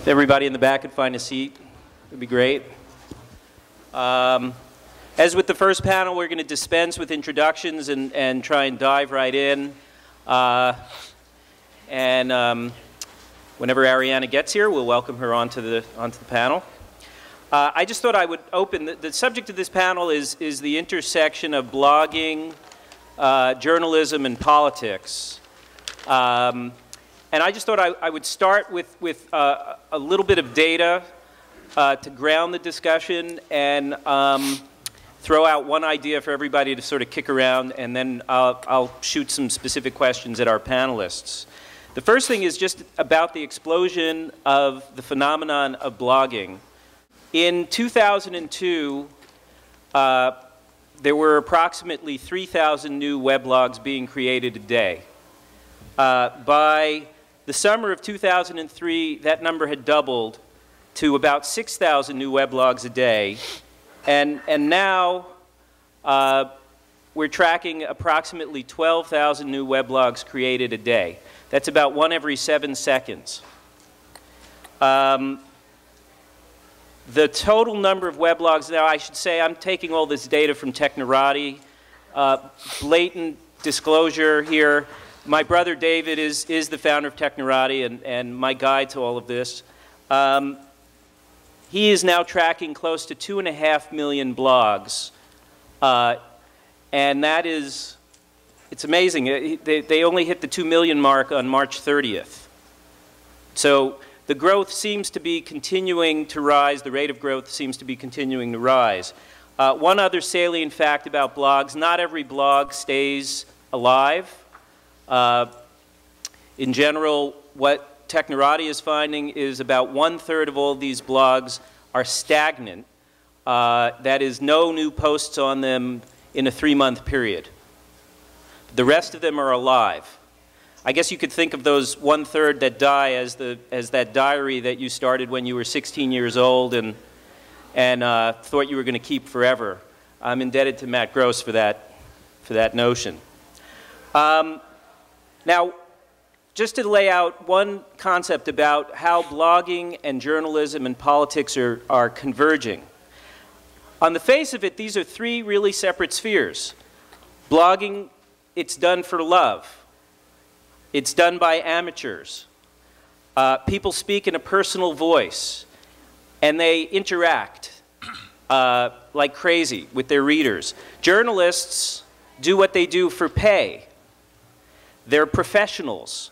If everybody in the back could find a seat, it would be great. As with the first panel, we're going to dispense with introductions and try and dive right in. Whenever Ariana gets here, we'll welcome her onto the panel. I just thought I would open, the subject of this panel is the intersection of blogging, journalism, and politics. And I just thought I would start with a little bit of data to ground the discussion and throw out one idea for everybody to sort of kick around, and then I'll shoot some specific questions at our panelists. The first thing is just about the explosion of the phenomenon of blogging. In 2002, there were approximately 3,000 new weblogs being created a day. By the summer of 2003, that number had doubled to about 6,000 new weblogs a day. And now we're tracking approximately 12,000 new weblogs created a day. That's about one every 7 seconds. The total number of weblogs, now I should say I'm taking all this data from Technorati. Blatant disclosure here. My brother David is the founder of Technorati and my guide to all of this. He is now tracking close to 2.5 million blogs. And that is, it's amazing. They only hit the 2 million mark on March 30th. So the growth seems to be continuing to rise. The rate of growth seems to be continuing to rise. One other salient fact about blogs, not every blog stays alive. In general, what Technorati is finding is about 1/3 of all these blogs are stagnant. That is, no new posts on them in a 3-month period. The rest of them are alive. I guess you could think of those 1/3 that die as that diary that you started when you were 16 years old and thought you were going to keep forever. I'm indebted to Matt Gross for that notion. Now, just to lay out one concept about how blogging and journalism and politics are converging. On the face of it, these are three really separate spheres. Blogging, it's done for love. It's done by amateurs. People speak in a personal voice, and they interact like crazy with their readers. Journalists do what they do for pay. They're professionals.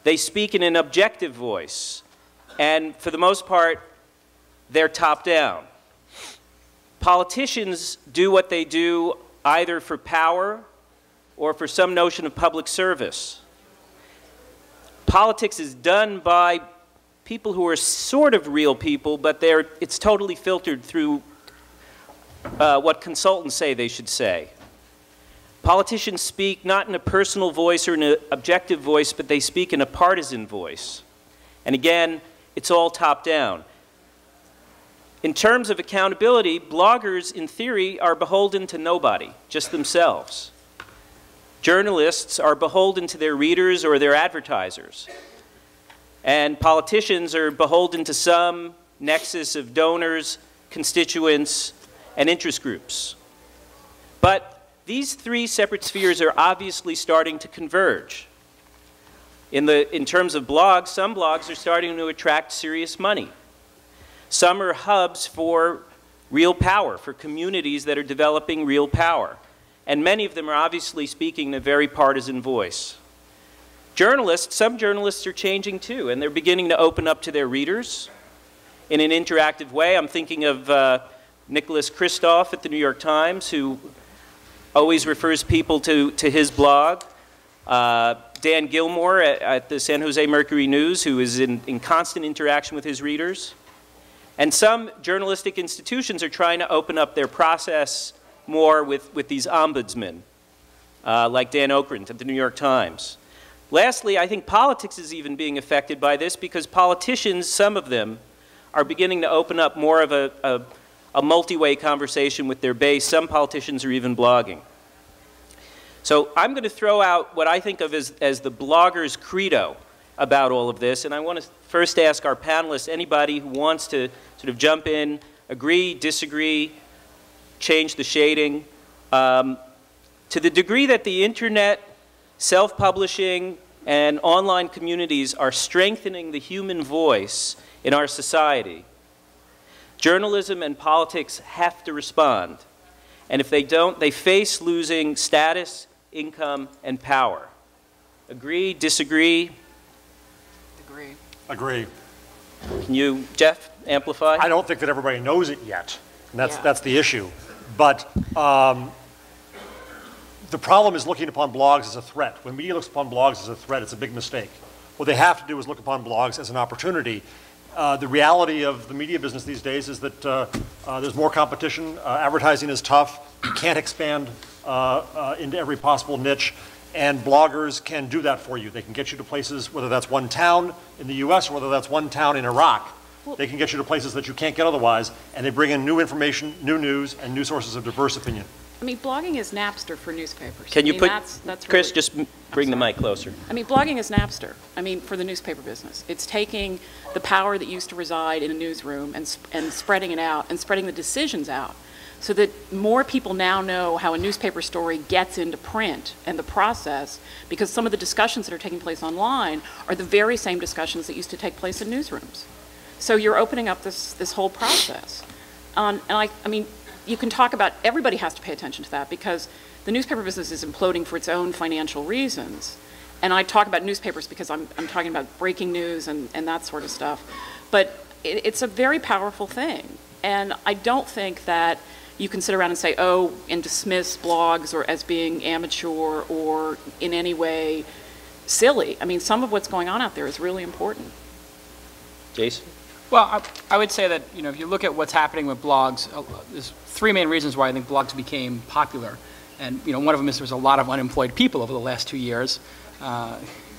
They speak in an objective voice. And for the most part, they're top down. Politicians do what they do either for power or for some notion of public service. Politics is done by people who are sort of real people, but it's totally filtered through what consultants say they should say. Politicians speak not in a personal voice or in an objective voice, but they speak in a partisan voice. And again, it's all top-down. In terms of accountability, bloggers, in theory, are beholden to nobody, just themselves. Journalists are beholden to their readers or their advertisers. And politicians are beholden to some nexus of donors, constituents, and interest groups. But these three separate spheres are obviously starting to converge. In terms of blogs, some blogs are starting to attract serious money. Some are hubs for real power, for communities that are developing real power. And many of them are obviously speaking in a very partisan voice. Journalists, some journalists are changing too, and they're beginning to open up to their readers in an interactive way. I'm thinking of Nicholas Kristof at the New York Times, who always refers people to his blog. Dan Gilmore at the San Jose Mercury News, who is in constant interaction with his readers. And some journalistic institutions are trying to open up their process more with these ombudsmen, like Dan Okrent at the New York Times. Lastly, I think politics is even being affected by this because politicians, some of them, are beginning to open up more of a multi-way conversation with their base. Some politicians are even blogging. So I'm going to throw out what I think of as the blogger's credo about all of this, and I want to first ask our panelists, anybody who wants to sort of jump in, agree, disagree, change the shading. To the degree that the internet, self-publishing, and online communities are strengthening the human voice in our society, journalism and politics have to respond. And if they don't, they face losing status, income, and power. Agree, disagree? Agree. Agree. Can you, Jeff, amplify? I don't think that everybody knows it yet, and that's the issue. But the problem is looking upon blogs as a threat. When media looks upon blogs as a threat, it's a big mistake. What they have to do is look upon blogs as an opportunity. The reality of the media business these days is that there's more competition. Advertising is tough. You can't expand into every possible niche. And bloggers can do that for you. They can get you to places, whether that's one town in the US or whether that's one town in Iraq. They can get you to places that you can't get otherwise, and they bring in new information, new news, and new sources of diverse opinion. I mean, blogging is Napster for newspapers. Can you that's Chris, really, just bring the mic closer. I mean, blogging is Napster, for the newspaper business. It's taking the power that used to reside in a newsroom and spreading it out and spreading the decisions out so that more people now know how a newspaper story gets into print and the process, because some of the discussions that are taking place online are the very same discussions that used to take place in newsrooms. So you're opening up this whole process. And I mean, you can talk about, everybody has to pay attention to that because the newspaper business is imploding for its own financial reasons. And I talk about newspapers because I'm talking about breaking news and that sort of stuff. But it's a very powerful thing. And I don't think that you can sit around and say, oh, and dismiss blogs or as being amateur or in any way silly. I mean, some of what's going on out there is really important. Jason? Well, I would say that, if you look at what's happening with blogs, there's three main reasons why I think blogs became popular. And, one of them is there's a lot of unemployed people over the last 2 years,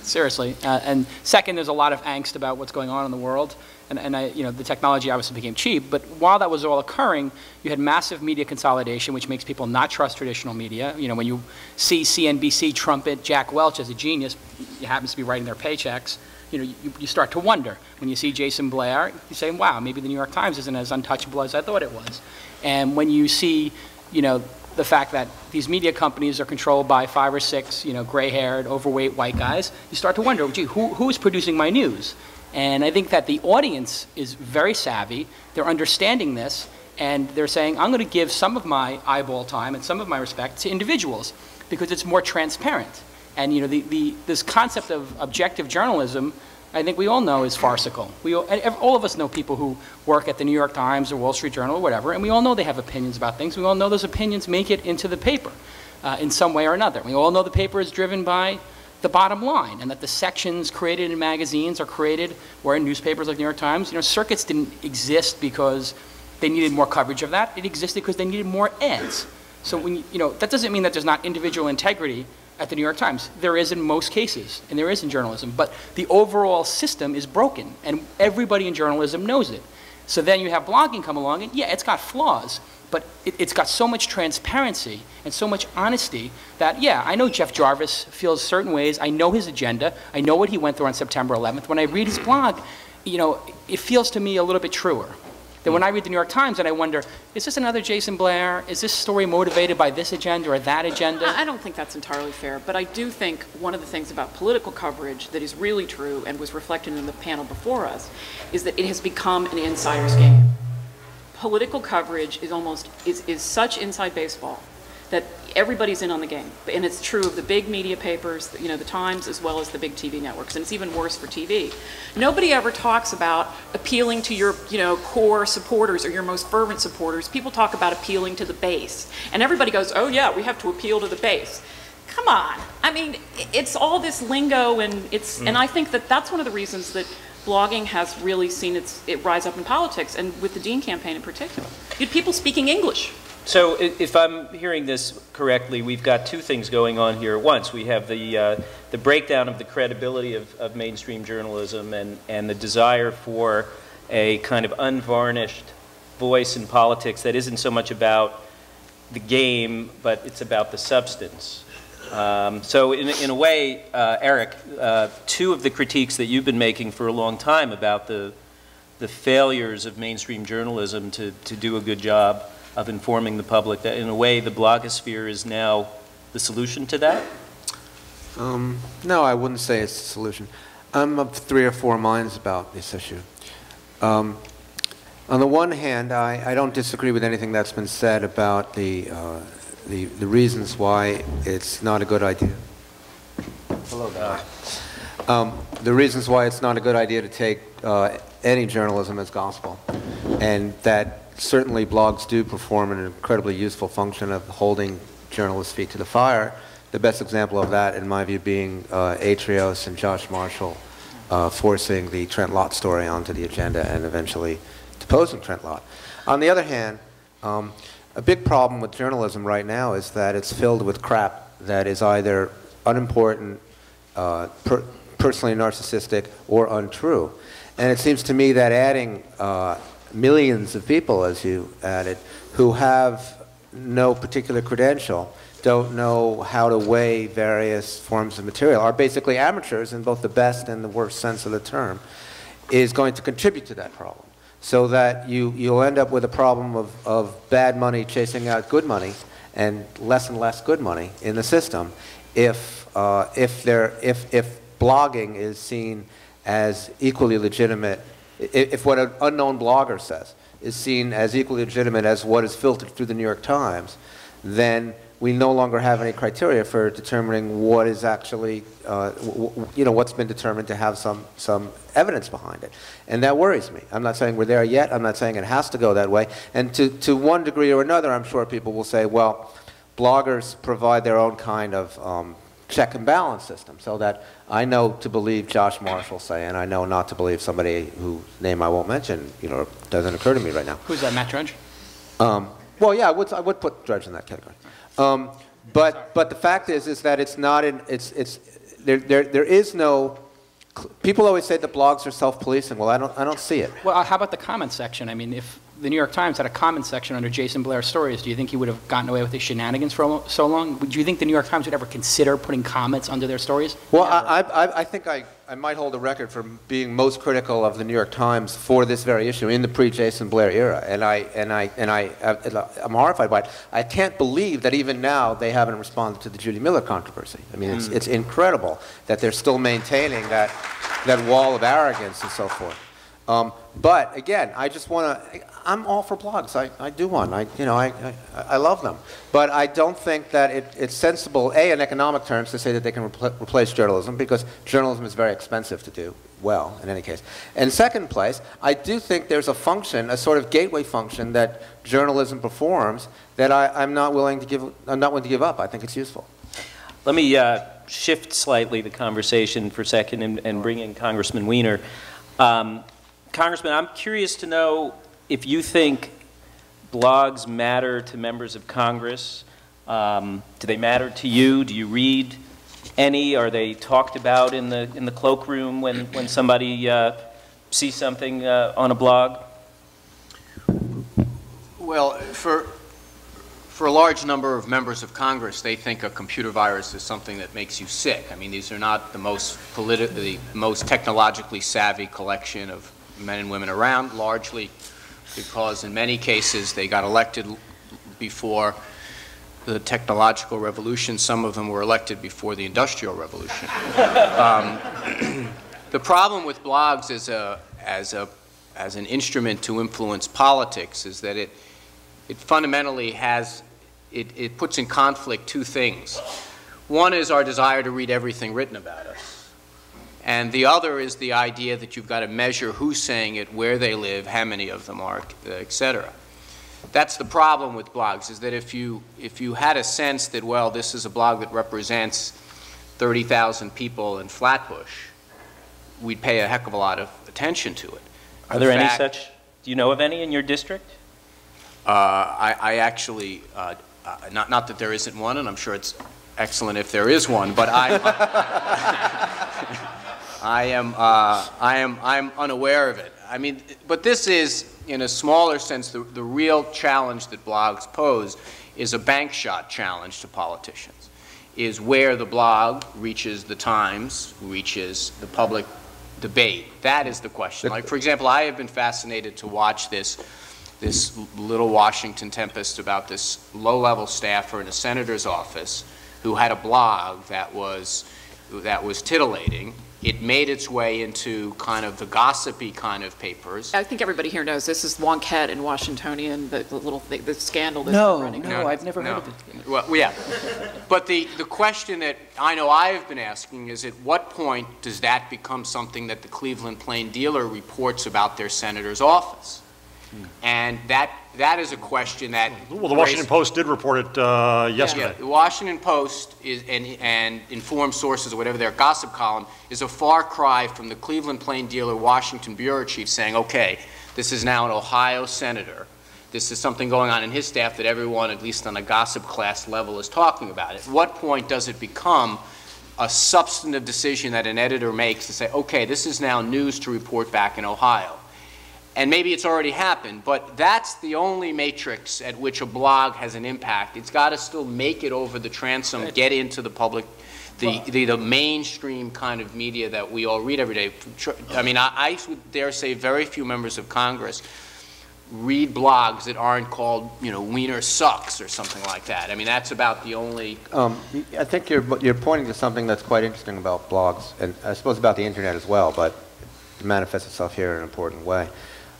seriously. And second, there's a lot of angst about what's going on in the world. And the technology obviously became cheap. But while that was all occurring, you had massive media consolidation, which makes people not trust traditional media. When you see CNBC trumpet Jack Welch as a genius, he happens to be writing their paychecks. You start to wonder. When you see Jason Blair, you say, wow, maybe the New York Times isn't as untouchable as I thought it was. And when you see, the fact that these media companies are controlled by 5 or 6, gray-haired, overweight white guys, you start to wonder, gee, who is producing my news? And I think that the audience is very savvy. They're understanding this, and they're saying, I'm going to give some of my eyeball time and some of my respect to individuals because it's more transparent. And this concept of objective journalism, I think we all know is farcical. All of us know people who work at the New York Times or Wall Street Journal or whatever, and we all know they have opinions about things. We all know those opinions make it into the paper in some way or another. We all know the paper is driven by the bottom line, and that the sections created in magazines are created, or in newspapers like New York Times. Circuits didn't exist because they needed more coverage of that. It existed because they needed more ads. So that doesn't mean that there's not individual integrity at the New York Times. There is in most cases, and there is in journalism, but the overall system is broken, and everybody in journalism knows it. So then you have blogging come along, and yeah, it's got flaws, but it's got so much transparency and so much honesty that, yeah, I know Jeff Jarvis feels certain ways, I know his agenda, I know what he went through on September 11th. When I read his blog, it feels to me a little bit truer than when I read the New York Times and I wonder, is this another Jason Blair? Is this story motivated by this agenda or that agenda? I don't think that's entirely fair, but I do think one of the things about political coverage that is really true and was reflected in the panel before us is that it has become an insider's game. Political coverage is such inside baseball that everybody's in on the game. And it's true of the big media papers, the Times, as well as the big TV networks. And it's even worse for TV. Nobody ever talks about appealing to your, core supporters or your most fervent supporters. People talk about appealing to the base. And everybody goes, oh yeah, we have to appeal to the base. Come on. I mean, it's all this lingo, and and I think that that's one of the reasons that blogging has really seen it rise up in politics, and with the Dean campaign in particular. You had people speaking English. So if I'm hearing this correctly, we've got two things going on here at once. We have the breakdown of the credibility of mainstream journalism and the desire for a kind of unvarnished voice in politics that isn't so much about the game, but it's about the substance. So in a way, Eric, two of the critiques that you've been making for a long time about the failures of mainstream journalism to do a good job of informing the public, that in a way the blogosphere is now the solution to that? No, I wouldn't say it's the solution. I'm of 3 or 4 minds about this issue. On the one hand, I don't disagree with anything that's been said about the reasons why it's not a good idea. Hello there. The reasons why it's not a good idea to take any journalism as gospel, and that certainly blogs do perform an incredibly useful function of holding journalists' feet to the fire. The best example of that, in my view, being Atrios and Josh Marshall forcing the Trent Lott story onto the agenda and eventually deposing Trent Lott. On the other hand, a big problem with journalism right now is that it's filled with crap that is either unimportant, personally narcissistic, or untrue. And it seems to me that adding millions of people, as you added, who have no particular credential, don't know how to weigh various forms of material, are basically amateurs in both the best and the worst sense of the term, is going to contribute to that problem. So that you'll end up with a problem of bad money chasing out good money and less good money in the system if blogging is seen as equally legitimate, if what an unknown blogger says is seen as equally legitimate as what is filtered through the New York Times, then we no longer have any criteria for determining what is actually, what's been determined to have some evidence behind it. And that worries me. I'm not saying we're there yet. I'm not saying it has to go that way. And to one degree or another, I'm sure people will say, well, bloggers provide their own kind of check and balance system, so that I know to believe Josh Marshall, say, and I know not to believe somebody whose name I won't mention, doesn't occur to me right now. Who's that, Matt Drudge? Well, yeah, I would put Drudge in that category. But the fact is that it's not in, there is no, people always say that blogs are self-policing. Well, I don't see it. Well, how about the comment section? I mean, if the New York Times had a comment section under Jason Blair's stories, do you think he would have gotten away with his shenanigans for so long? Do you think the New York Times would ever consider putting comments under their stories? Well, I think I might hold a record for being most critical of the New York Times for this very issue in the pre-Jason Blair era, and I'm horrified by it. I can't believe that even now they haven't responded to the Judy Miller controversy. I mean, it's incredible that they're still maintaining that wall of arrogance and so forth. But again, I just want to. I'm all for blogs. I do one. I love them. But I don't think that it's sensible, in economic terms, to say that they can replace journalism, because journalism is very expensive to do well, in any case. And second place, I do think there's a function, a sort of gateway function that journalism performs that I'm not willing to give up. I think it's useful. Let me shift slightly the conversation for a second and bring in Congressman Weiner. Congressman, I'm curious to know if you think blogs matter to members of Congress. Do they matter to you? Do you read any? Are they talked about in the cloakroom when somebody sees something on a blog? Well, for a large number of members of Congress, they think a computer virus is something that makes you sick. I mean, these are not the most technologically savvy collection of men and women around, largely because in many cases they got elected before the technological revolution. Some of them were elected before the Industrial Revolution. The problem with blogs as an instrument to influence politics is that it fundamentally it puts in conflict two things. One is our desire to read everything written about us. And the other is the idea that you've got to measure who's saying it, where they live, how many of them are, et cetera. That's the problem with blogs, is that if you had a sense that, well, this is a blog that represents 30,000 people in Flatbush, we'd pay a heck of a lot of attention to it. Are there any such? Do you know of any in your district? I actually, not that there isn't one, and I'm sure it's excellent if there is one, but I'm unaware of it. I mean, but this is, in a smaller sense, the real challenge that blogs pose is a bank shot challenge to politicians. is where the blog reaches the Times, reaches the public debate. That is the question. Like, for example, I have been fascinated to watch this little Washington tempest about this low-level staffer in a senator's office who had a blog that was titillating. It made its way into kind of the gossipy kind of papers. I think everybody here knows this is Wonkette and Washingtonian, the scandal that's No, running. no, I've never heard of it. Well, yeah. But the question that I know I've been asking is, at what point does that become something that the Cleveland Plain Dealer reports about their senator's office? And that is a question that... Well, the Washington Post did report it yesterday. Yeah, the Washington Post and informed sources or whatever, their gossip column is a far cry from the Cleveland Plain Dealer Washington bureau chief saying, okay, this is now an Ohio senator. This is something going on in his staff that everyone, at least on a gossip class level, is talking about. At what point does it become a substantive decision that an editor makes to say, okay, this is now news to report back in Ohio? And maybe it's already happened, but that's the only matrix at which a blog has an impact. It's got to still make it over the transom, get into the public, the mainstream kind of media that we all read every day. I mean, I would dare say very few members of Congress read blogs that aren't called, you know, Wiener Sucks or something like that. I mean, that's about the only... I think you're pointing to something that's quite interesting about blogs, and I suppose about the internet as well, but it manifests itself here in an important way.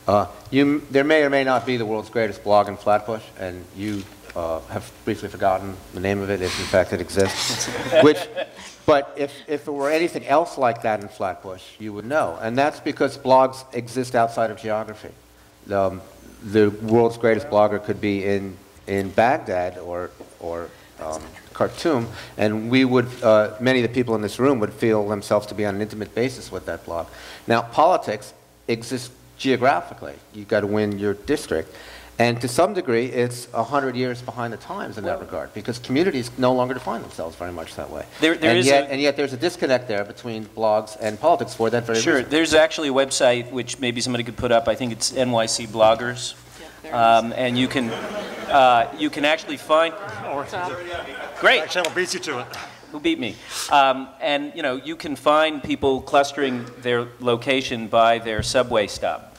There may or may not be the world's greatest blog in Flatbush, and you have briefly forgotten the name of it, if in fact it exists. But if it were anything else like that in Flatbush, you would know. And that's because blogs exist outside of geography. The world's greatest blogger could be in Baghdad or Khartoum, and we would, many of the people in this room would feel themselves to be on an intimate basis with that blog. Now, politics exists geographically. You've got to win your district. And to some degree, it's 100 years behind the times in that regard, because communities no longer define themselves very much that way. And yet there's a disconnect there between blogs and politics for that very reason. Sure. There's actually a website which maybe somebody could put up. I think it's NYC Bloggers. And you can actually find... Great. Back channel beats you to it. Who beat me? And you know, you can find people clustering their location by their subway stop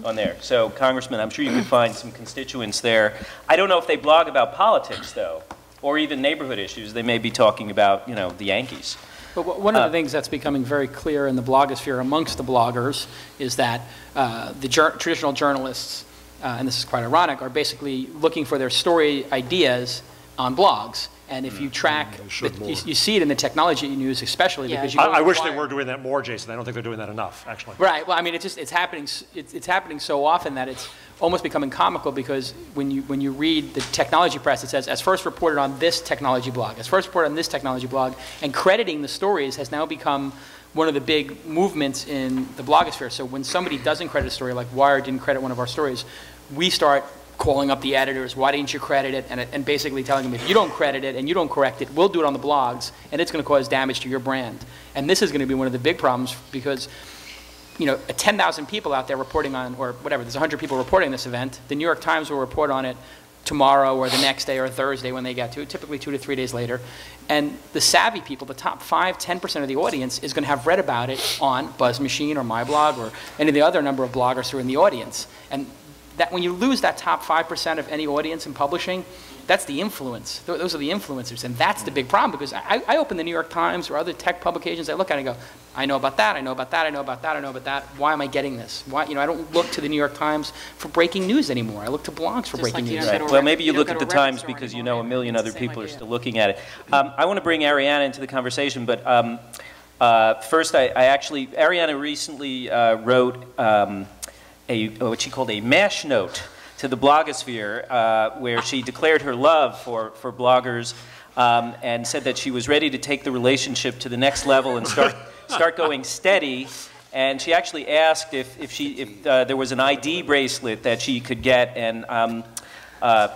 on there. So, Congressman, I'm sure you could find some constituents there. I don't know if they blog about politics, though, or even neighborhood issues. They may be talking about, you know, the Yankees. But one of the things that's becoming very clear in the blogosphere amongst the bloggers is that the traditional journalists, and this is quite ironic, are basically looking for their story ideas on blogs. And if you track, you see it in the technology news especially. Yeah. Because you I wish they were doing that more, Jason. I don't think they're doing that enough, actually. Right. Well, I mean, it's happening so often that it's almost becoming comical, because when you read the technology press, it says, as first reported on this technology blog, as first reported on this technology blog, and crediting the stories has now become one of the big movements in the blogosphere. So when somebody doesn't credit a story, like Wired didn't credit one of our stories, we start calling up the editors, why didn't you credit it, and basically telling them, if you don't credit it and you don't correct it, we'll do it on the blogs, and it's going to cause damage to your brand. And this is going to be one of the big problems, because, you know, 10,000 people out there reporting on, or whatever, there's 100 people reporting this event, the New York Times will report on it tomorrow or the next day or Thursday when they get to it, typically 2 to 3 days later. And the savvy people, the top 5–10% of the audience, is going to have read about it on BuzzMachine or MyBlog or any of the other number of bloggers who are in the audience. And that when you lose that top 5% of any audience in publishing, that's the influence. Those are the influencers, and that's the big problem, because I open the New York Times or other tech publications, I look at it and go, I know about that, I know about that, I know about that, I know about that. Why am I getting this? Why, you know, I don't look to the New York Times for breaking news anymore. I look to blogs for breaking news. Right. Well, maybe you look at the Times because you know a million other people are still looking at it. I want to bring Arianna into the conversation, but first, Arianna recently wrote what she called a mash note to the blogosphere, where she declared her love for bloggers, and said that she was ready to take the relationship to the next level and start going steady. And she actually asked if there was an ID bracelet that she could get, and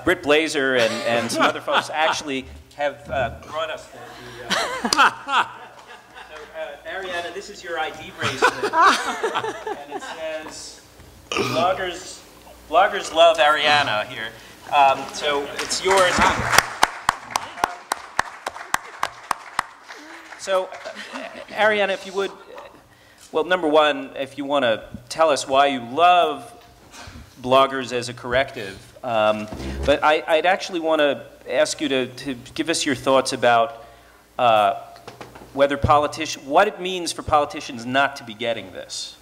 Britt Blazer and some other folks actually have brought us the Arianna, this is your ID bracelet, and it says, bloggers love Arianna here. So it's yours. So, Ariana, if you would, well, number one, if you want to tell us why you love bloggers as a corrective, but I'd actually want to ask you to give us your thoughts about what it means for politicians not to be getting this.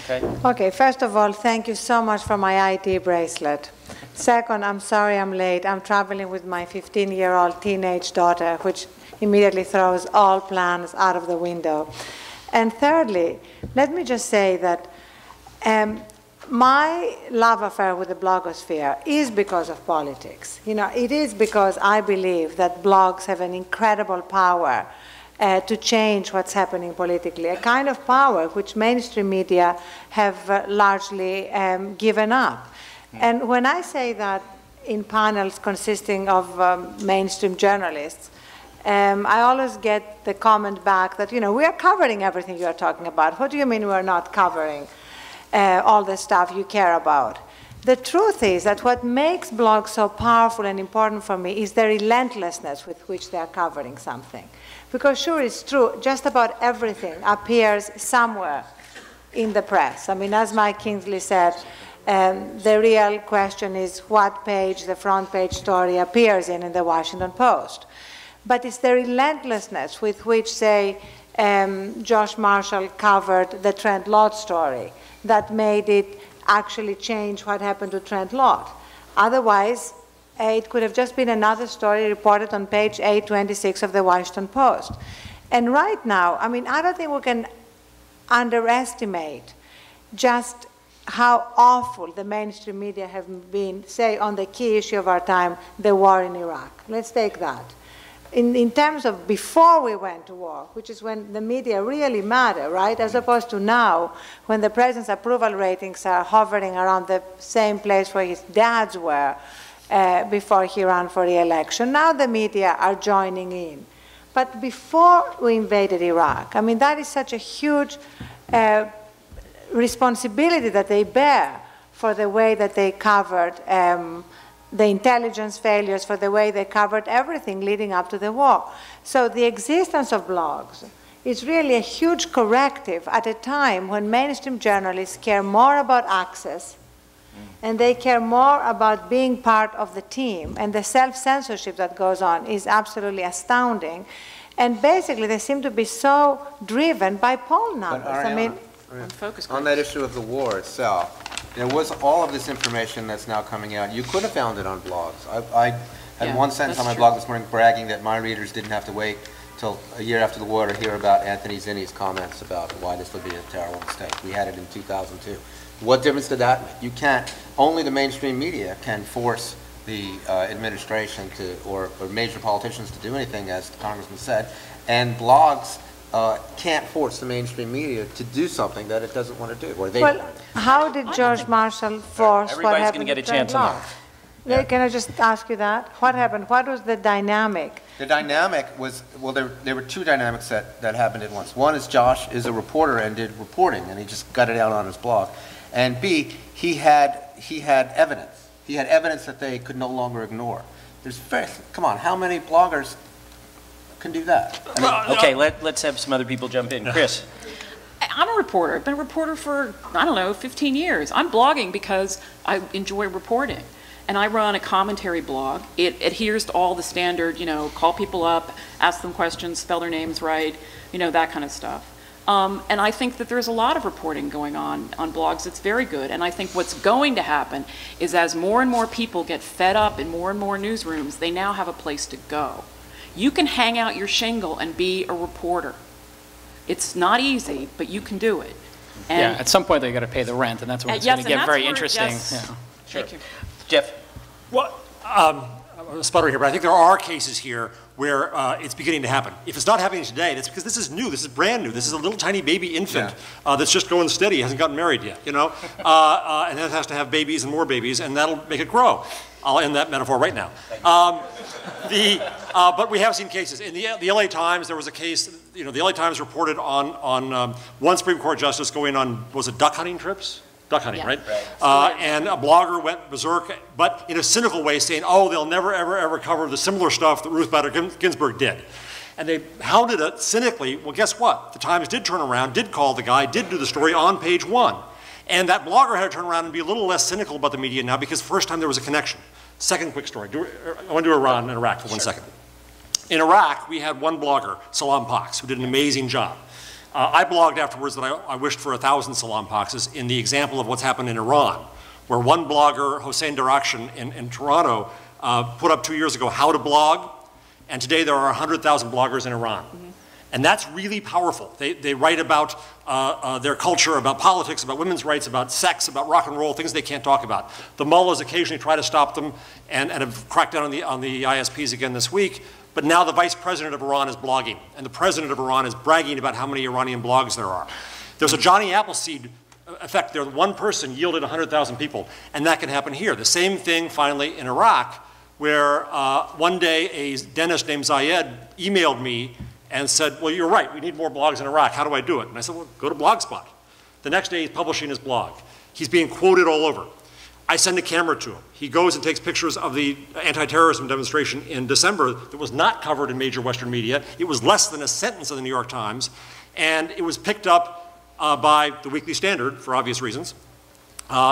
Okay? Okay, first of all, thank you so much for my ID bracelet. Second, I'm sorry I'm late. I'm traveling with my 15-year-old teenage daughter, which immediately throws all plans out of the window. And thirdly, let me just say that my love affair with the blogosphere is because of politics. You know, it is because I believe that blogs have an incredible power to change what's happening politically, a kind of power which mainstream media have largely given up. And when I say that in panels consisting of mainstream journalists, I always get the comment back that, you know, we are covering everything you are talking about. What do you mean we are not covering all the stuff you care about? The truth is that what makes blogs so powerful and important for me is the relentlessness with which they are covering something. Because sure, it's true, just about everything appears somewhere in the press. I mean, as Mike Kingsley said, the real question is what page the front page story appears in the Washington Post. But it's the relentlessness with which, say, Josh Marshall covered the Trent Lott story that made it actually change what happened to Trent Lott. Otherwise, it could have just been another story reported on page 826 of the Washington Post. And right now, I mean, I don't think we can underestimate just how awful the mainstream media have been, say, on the key issue of our time, the war in Iraq. Let's take that. In terms of before we went to war, which is when the media really matter, right, as opposed to now, when the president's approval ratings are hovering around the same place where his dad's were before he ran for re-election. Now the media are joining in. But before we invaded Iraq, I mean, that is such a huge responsibility that they bear for the way that they covered the intelligence failures, for the way they covered everything leading up to the war. So the existence of blogs is really a huge corrective at a time when mainstream journalists care more about access and they care more about being part of the team, and the self-censorship that goes on is absolutely astounding. And basically they seem to be so driven by poll numbers. I mean, on that issue of the war itself, there was all of this information that's now coming out. You could have found it on blogs. I had one sentence on my blog this morning bragging that my readers didn't have to wait till a year after the war to hear about Anthony Zinni's comments about why this would be a terrible mistake. We had it in 2002. What difference did that make? You can't, only the mainstream media can force the administration to, or major politicians to do anything, as the Congressman said, and blogs can't force the mainstream media to do something that it doesn't want to do, or they don't want to do. How did George Marshall force what Everybody's happened going to get a to Trent chance on Lott? that. Yeah. Can I just ask you that? What happened? What was the dynamic? The dynamic was, well, there were two dynamics that happened at once. One is Josh is a reporter and did reporting, and he just got it out on his blog. And B, he had evidence. He had evidence that they could no longer ignore. Come on, how many bloggers can do that? I mean, Okay, let's have some other people jump in. Chris. I'm a reporter. I've been a reporter for, I don't know, 15 years. I'm blogging because I enjoy reporting. And I run a commentary blog. It adheres to all the standard, you know, call people up, ask them questions, spell their names right, you know, that kind of stuff. And I think that there's a lot of reporting going on blogs. It's very good. And I think what's going to happen is as more and more people get fed up in more and more newsrooms, they now have a place to go. You can hang out your shingle and be a reporter. It's not easy, but you can do it. And Yeah, at some point they got to pay the rent, and that's when it's yes, going to and get that's very where- interesting. yes. Yeah. Thank you. Jeff. Well, I'm sputtering here, but I think there are cases here where it's beginning to happen. If it's not happening today, that's because this is new. This is brand new. This is a little tiny baby infant that's just going steady, hasn't gotten married yet, you know? And that has to have babies and more babies, and that'll make it grow. I'll end that metaphor right now. But we have seen cases. In the LA Times, there was a case, you know, the LA Times reported on one Supreme Court justice going on, was it duck hunting trips? Duck hunting, Yeah. right? And a blogger went berserk, but in a cynical way saying, oh, they'll never, ever, ever cover the similar stuff that Ruth Bader Ginsburg did. And they hounded it cynically. Well, guess what? The Times did turn around, did call the guy, did do the story on page 1. And that blogger had to turn around and be a little less cynical about the media now because the first time there was a connection. Second quick story. I want to do Iran and Iraq for 1 second. In Iraq, we had one blogger, Salam Pax, who did an amazing job. I blogged afterwards that I wished for 1,000 Salam Paxes in the example of what's happened in Iran, where one blogger, Hossein Darakhshan in Toronto, put up 2 years ago how to blog, and today there are 100,000 bloggers in Iran. And that's really powerful. They write about their culture, about politics, about women's rights, about sex, about rock and roll, things they can't talk about. The mullahs occasionally try to stop them and have cracked down on the ISPs again this week. But now the vice president of Iran is blogging, and the president of Iran is bragging about how many Iranian blogs there are. There's a Johnny Appleseed effect there. One person yielded 100,000 people, and that can happen here. The same thing finally in Iraq, where one day a dentist named Zayed emailed me and said, well, you're right, we need more blogs in Iraq. How do I do it? And I said, well, go to Blogspot. The next day he's publishing his blog. He's being quoted all over. I send a camera to him. He goes and takes pictures of the anti-terrorism demonstration in December that was not covered in major Western media. It was less than a sentence in the New York Times, and it was picked up by the Weekly Standard, for obvious reasons,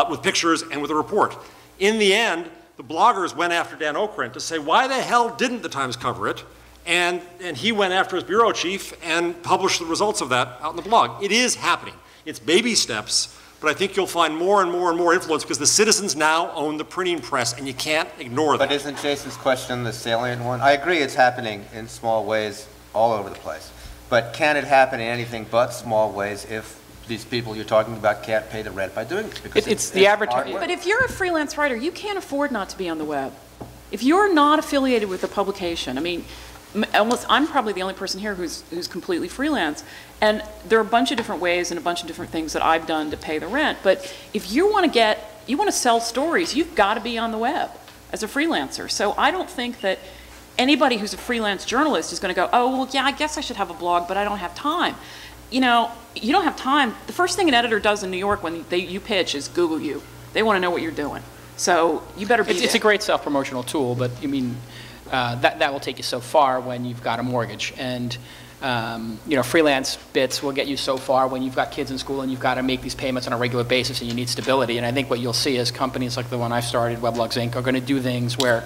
with pictures and with a report. In the end, the bloggers went after Dan Okrent to say, why the hell didn't the Times cover it? And he went after his bureau chief and published the results of that out in the blog. It is happening. It's baby steps. But I think you'll find more and more and more influence because the citizens now own the printing press, and you can't ignore that. But isn't Jason's question the salient one? I agree it's happening in small ways all over the place. But can it happen in anything but small ways if these people you're talking about can't pay the rent by doing it? Because it's the advertising. But if you're a freelance writer, you can't afford not to be on the web. If you're not affiliated with a publication, I mean, I'm probably the only person here who's completely freelance, and there are a bunch of different ways and a bunch of different things that I've done to pay the rent. But if you want to sell stories, you've got to be on the web as a freelancer. So I don't think that anybody who's a freelance journalist is going to go, oh, well, yeah, I guess I should have a blog, but I don't have time. You know, you don't have time. The first thing an editor does in New York when you pitch is Google you. They want to know what you're doing. So you better be It's a great self-promotional tool, but I mean, that will take you so far when you've got a mortgage. And freelance bits will get you so far when you've got kids in school and you've got to make these payments on a regular basis and you need stability. And I think what you'll see is companies like the one I've started, Weblogs Inc., are going to do things where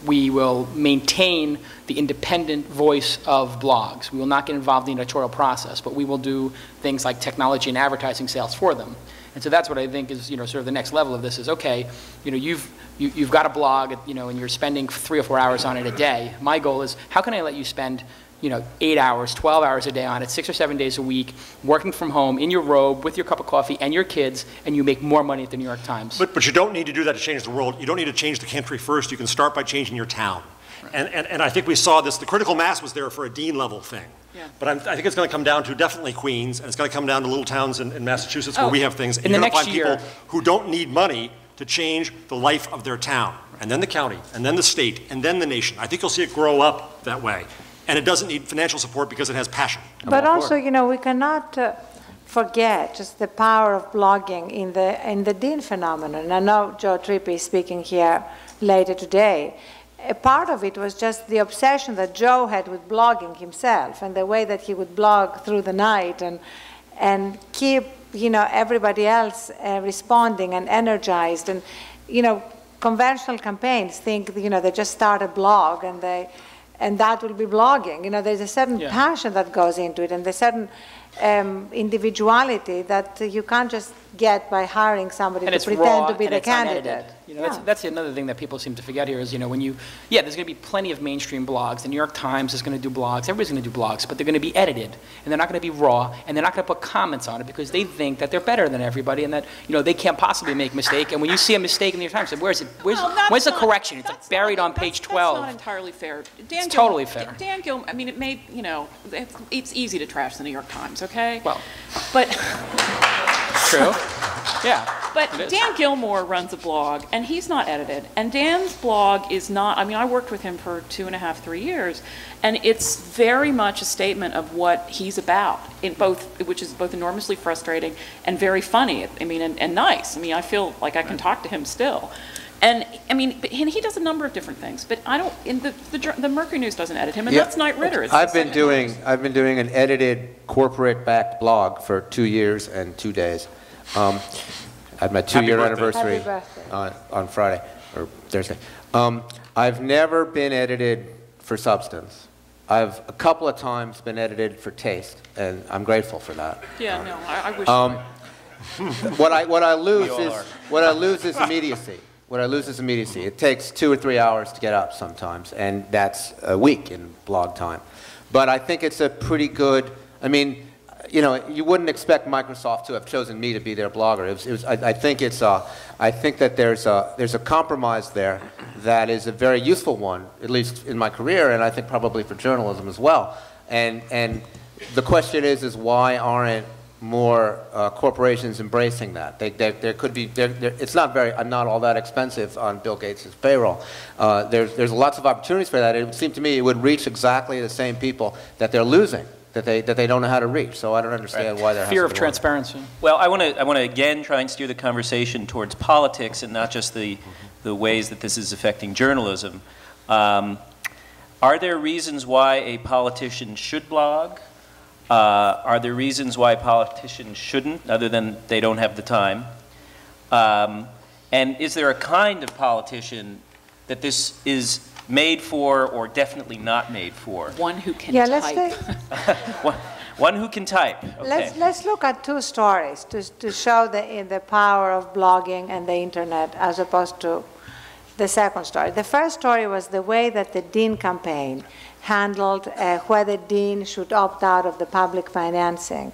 we will maintain the independent voice of blogs. We will not get involved in the editorial process, but we will do things like technology and advertising sales for them. And so that's what I think is, sort of the next level of this is, okay, you've got a blog, and you're spending 3 or 4 hours on it a day. My goal is, how can I let you spend 8 hours, 12 hours a day on it, 6 or 7 days a week, working from home, in your robe, with your cup of coffee and your kids, and you make more money at the New York Times. But you don't need to do that to change the world. You don't need to change the country first. You can start by changing your town. Right. And I think we saw this. The critical mass was there for a dean level thing. Yeah. But I think it's going to come down to definitely Queens, and it's going to come down to little towns in Massachusetts where we have things. And you're going to find people who don't need money to change the life of their town, and then the county, and then the state, and then the nation. I think you'll see it grow up that way. And it doesn't need financial support because it has passion. But also, we cannot forget just the power of blogging in the Dean phenomenon. I know Joe Trippi is speaking here later today. A part of it was just the obsession that Joe had with blogging himself and the way that he would blog through the night and keep everybody else responding and energized. And conventional campaigns think they just start a blog and that will be blogging. There's a certain passion that goes into it, and there's certain individuality that you can't just get by hiring somebody to pretend to be the candidate. That's another thing that people seem to forget here is, when there's going to be plenty of mainstream blogs. The New York Times is going to do blogs. Everybody's going to do blogs, but they're going to be edited, and they're not going to be raw, and they're not going to put comments on it because they think that they're better than everybody and that, they can't possibly make a mistake. And when you see a mistake in the New York Times, say, where's the correction? It's like buried on page 12. That's not entirely fair. It's totally fair. Dan Gilmore, I mean, it may, it's easy to trash the New York Times, okay? Well, but true. Yeah. But Dan Gilmore runs a blog, and he's not edited. And Dan's blog is not, I worked with him for 2.5, 3 years, and it's very much a statement of what he's about, which is both enormously frustrating and very funny, and nice. I feel like I can talk to him still. And, I mean, and he does a number of different things, but I don't, the Mercury News doesn't edit him, and Yeah. that's Knight Ritter. It's I've the been second doing an edited corporate-backed blog for 2 years and 2 days. I had my 2-year birthday. anniversary Happy birthday. on Friday or Thursday. I've never been edited for substance. I've a couple of times been edited for taste, and I'm grateful for that. Yeah, no, I wish. What I lose is immediacy. What I lose is immediacy. It takes 2 or 3 hours to get up sometimes, and that's a week in blog time. But I think it's a pretty good. I mean, you know, you wouldn't expect Microsoft to have chosen me to be their blogger. I think that there's a compromise there that is a very useful one, at least in my career, and I think probably for journalism as well. And the question is why aren't more corporations embracing that? There could be. It's not not all that expensive on Bill Gates' payroll. There's lots of opportunities for that. It would seem to me it would reach exactly the same people that they're losing, that they don't know how to reach. So I don't understand why they're Fear of transparency. Well, I want to again try and steer the conversation towards politics and not just the ways that this is affecting journalism. Are there reasons why a politician should blog? Are there reasons why politicians shouldn't, other than they don't have the time? And is there a kind of politician that this is made for or definitely not made for? One who can Yeah, type. One who can type. Okay. Let's look at two stories to show the power of blogging and the internet as opposed to the second story. The first story was the way that the Dean campaign handled whether Dean should opt out of the public financing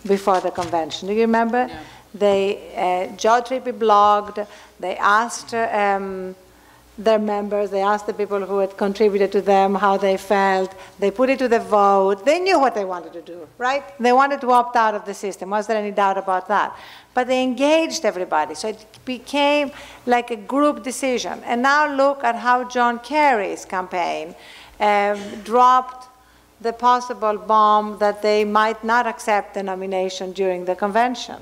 before the convention. Do you remember? Yeah. Joe Trippi blogged, they asked their members, they asked the people who had contributed to them how they felt, they put it to the vote, they knew what they wanted to do, right? They wanted to opt out of the system, was there any doubt about that? But they engaged everybody, so it became like a group decision. And now look at how John Kerry's campaign dropped the possible bomb that they might not accept the nomination during the convention.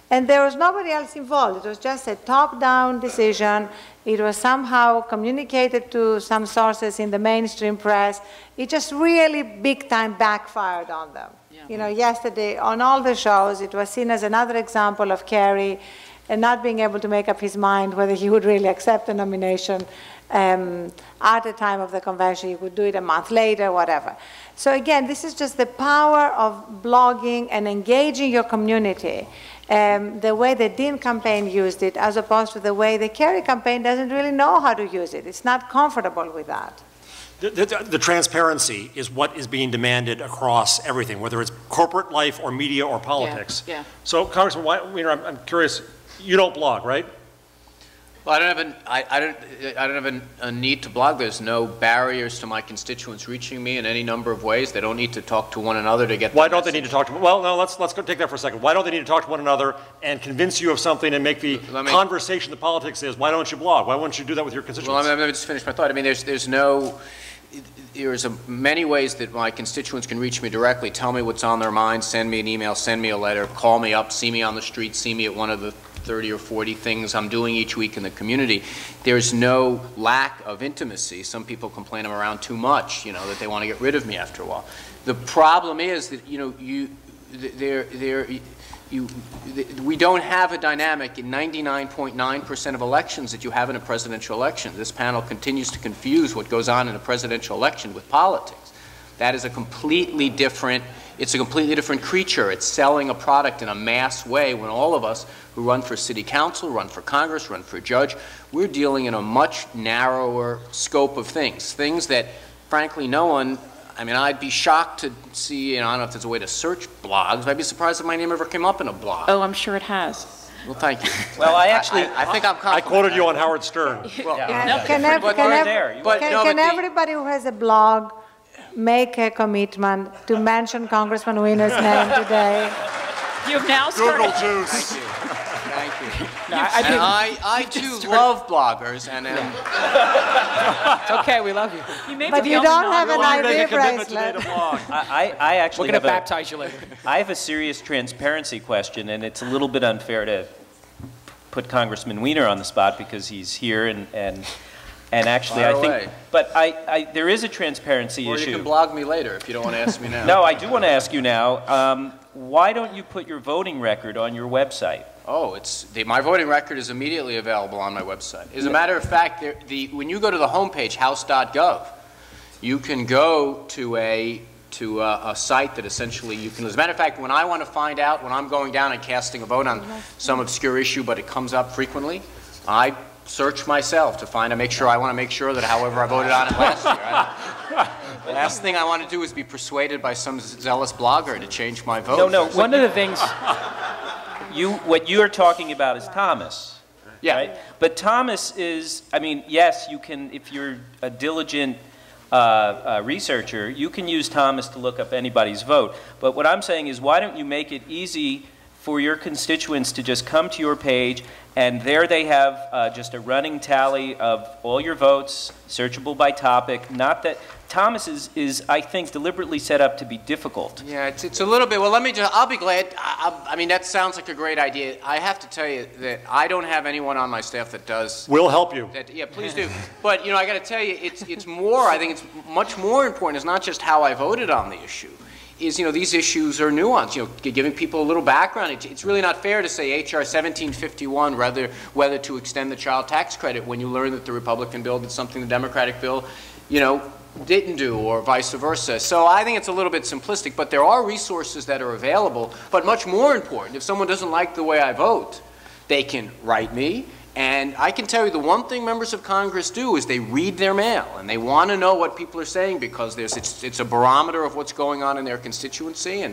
And there was nobody else involved. It was just a top-down decision. It was somehow communicated to some sources in the mainstream press. It just really big-time backfired on them. Yeah. You know, yesterday on all the shows, it was seen as another example of Kerry and not being able to make up his mind whether he would really accept the nomination at the time of the convention. He would do it a month later, whatever. So again, this is just the power of blogging and engaging your community. The way the Dean campaign used it, as opposed to the way the Kerry campaign doesn't really know how to use it. It's not comfortable with that. The transparency is what is being demanded across everything, whether it's corporate life or media or politics. Yeah. So, Congressman Weiner, I'm curious. You don't blog, right? Well, I don't have a need to blog. There's no barriers to my constituents reaching me in any number of ways. They don't need to talk to one another to get. Why don't they need to talk to? Well, no. Let's go take that for a second. Why don't they need to talk to one another and convince you of something and make the conversation the politics is? Why don't you blog? Why wouldn't you do that with your constituents? Well, let me just finish my thought. I mean, there's many ways that my constituents can reach me directly. Tell me what's on their mind. Send me an email. Send me a letter. Call me up. See me on the street. See me at one of the 30 or 40 things I'm doing each week in the community. There's no lack of intimacy. Some people complain I'm around too much, you know, that they want to get rid of me after a while. The problem is that, you know, we don't have a dynamic in 99.9% of elections that you have in a presidential election. This panel continues to confuse what goes on in a presidential election with politics. That is a completely different, it's a completely different creature. It's selling a product in a mass way when all of us who run for city council, run for Congress, run for judge, we're dealing in a much narrower scope of things. Things that, frankly, no one, I mean, I'd be shocked to see, you know, I don't know if there's a way to search blogs, but I'd be surprised if my name ever came up in a blog. Oh, I'm sure it has. Well, thank you. Well, I think I'm confident. I quoted you on Howard Stern. Well, Can everybody who has a blog make a commitment to mention Congressman Weiner's name today? You've now started. Google juice. Thank you. No, I think I too love bloggers, and it's okay. We love you. You may But be you the only don't have an non-blogger. Make a ID commitment today bracelet. to blog. I actually We're going to have baptize you later. I have a serious transparency question, and it's a little bit unfair to put Congressman Weiner on the spot because he's here and actually Fire I think, away. but there is a transparency Or issue. you can blog me later if you don't want to ask me now. No, I do want to ask you now, why don't you put your voting record on your website? Oh, my voting record is immediately available on my website. As a matter of fact, when you go to the homepage, house.gov, you can go to a site that essentially you can, as a matter of fact, when I want to find out, when I'm going down and casting a vote on some obscure issue, but it comes up frequently, I search myself to I want to make sure that however I voted on it last year. The last thing I want to do is be persuaded by some zealous blogger to change my vote. No, one of the things, what you're talking about is Thomas. Yeah. Right? But Thomas is, I mean, yes, you can, if you're a diligent researcher, you can use Thomas to look up anybody's vote. But what I'm saying is, why don't you make it easy for your constituents to just come to your page, and there they have just a running tally of all your votes, searchable by topic. Not that Thomas is I think, deliberately set up to be difficult. Yeah, it's a little bit. Well, I'll be glad. I mean, that sounds like a great idea. I have to tell you that I don't have anyone on my staff that does. We'll help you. Yeah, please do. But, I got to tell you, it's more, I think it's much more important. It's not just how I voted on the issue. These issues are nuanced, giving people a little background. It's really not fair to say H.R. 1751, whether to extend the child tax credit when you learn that the Republican bill did something the Democratic bill, didn't do, or vice versa. So I think it's a little bit simplistic, but there are resources that are available. But much more important, if someone doesn't like the way I vote, they can write me. And I can tell you the one thing members of Congress do is they read their mail, and they want to know what people are saying because it's a barometer of what's going on in their constituency.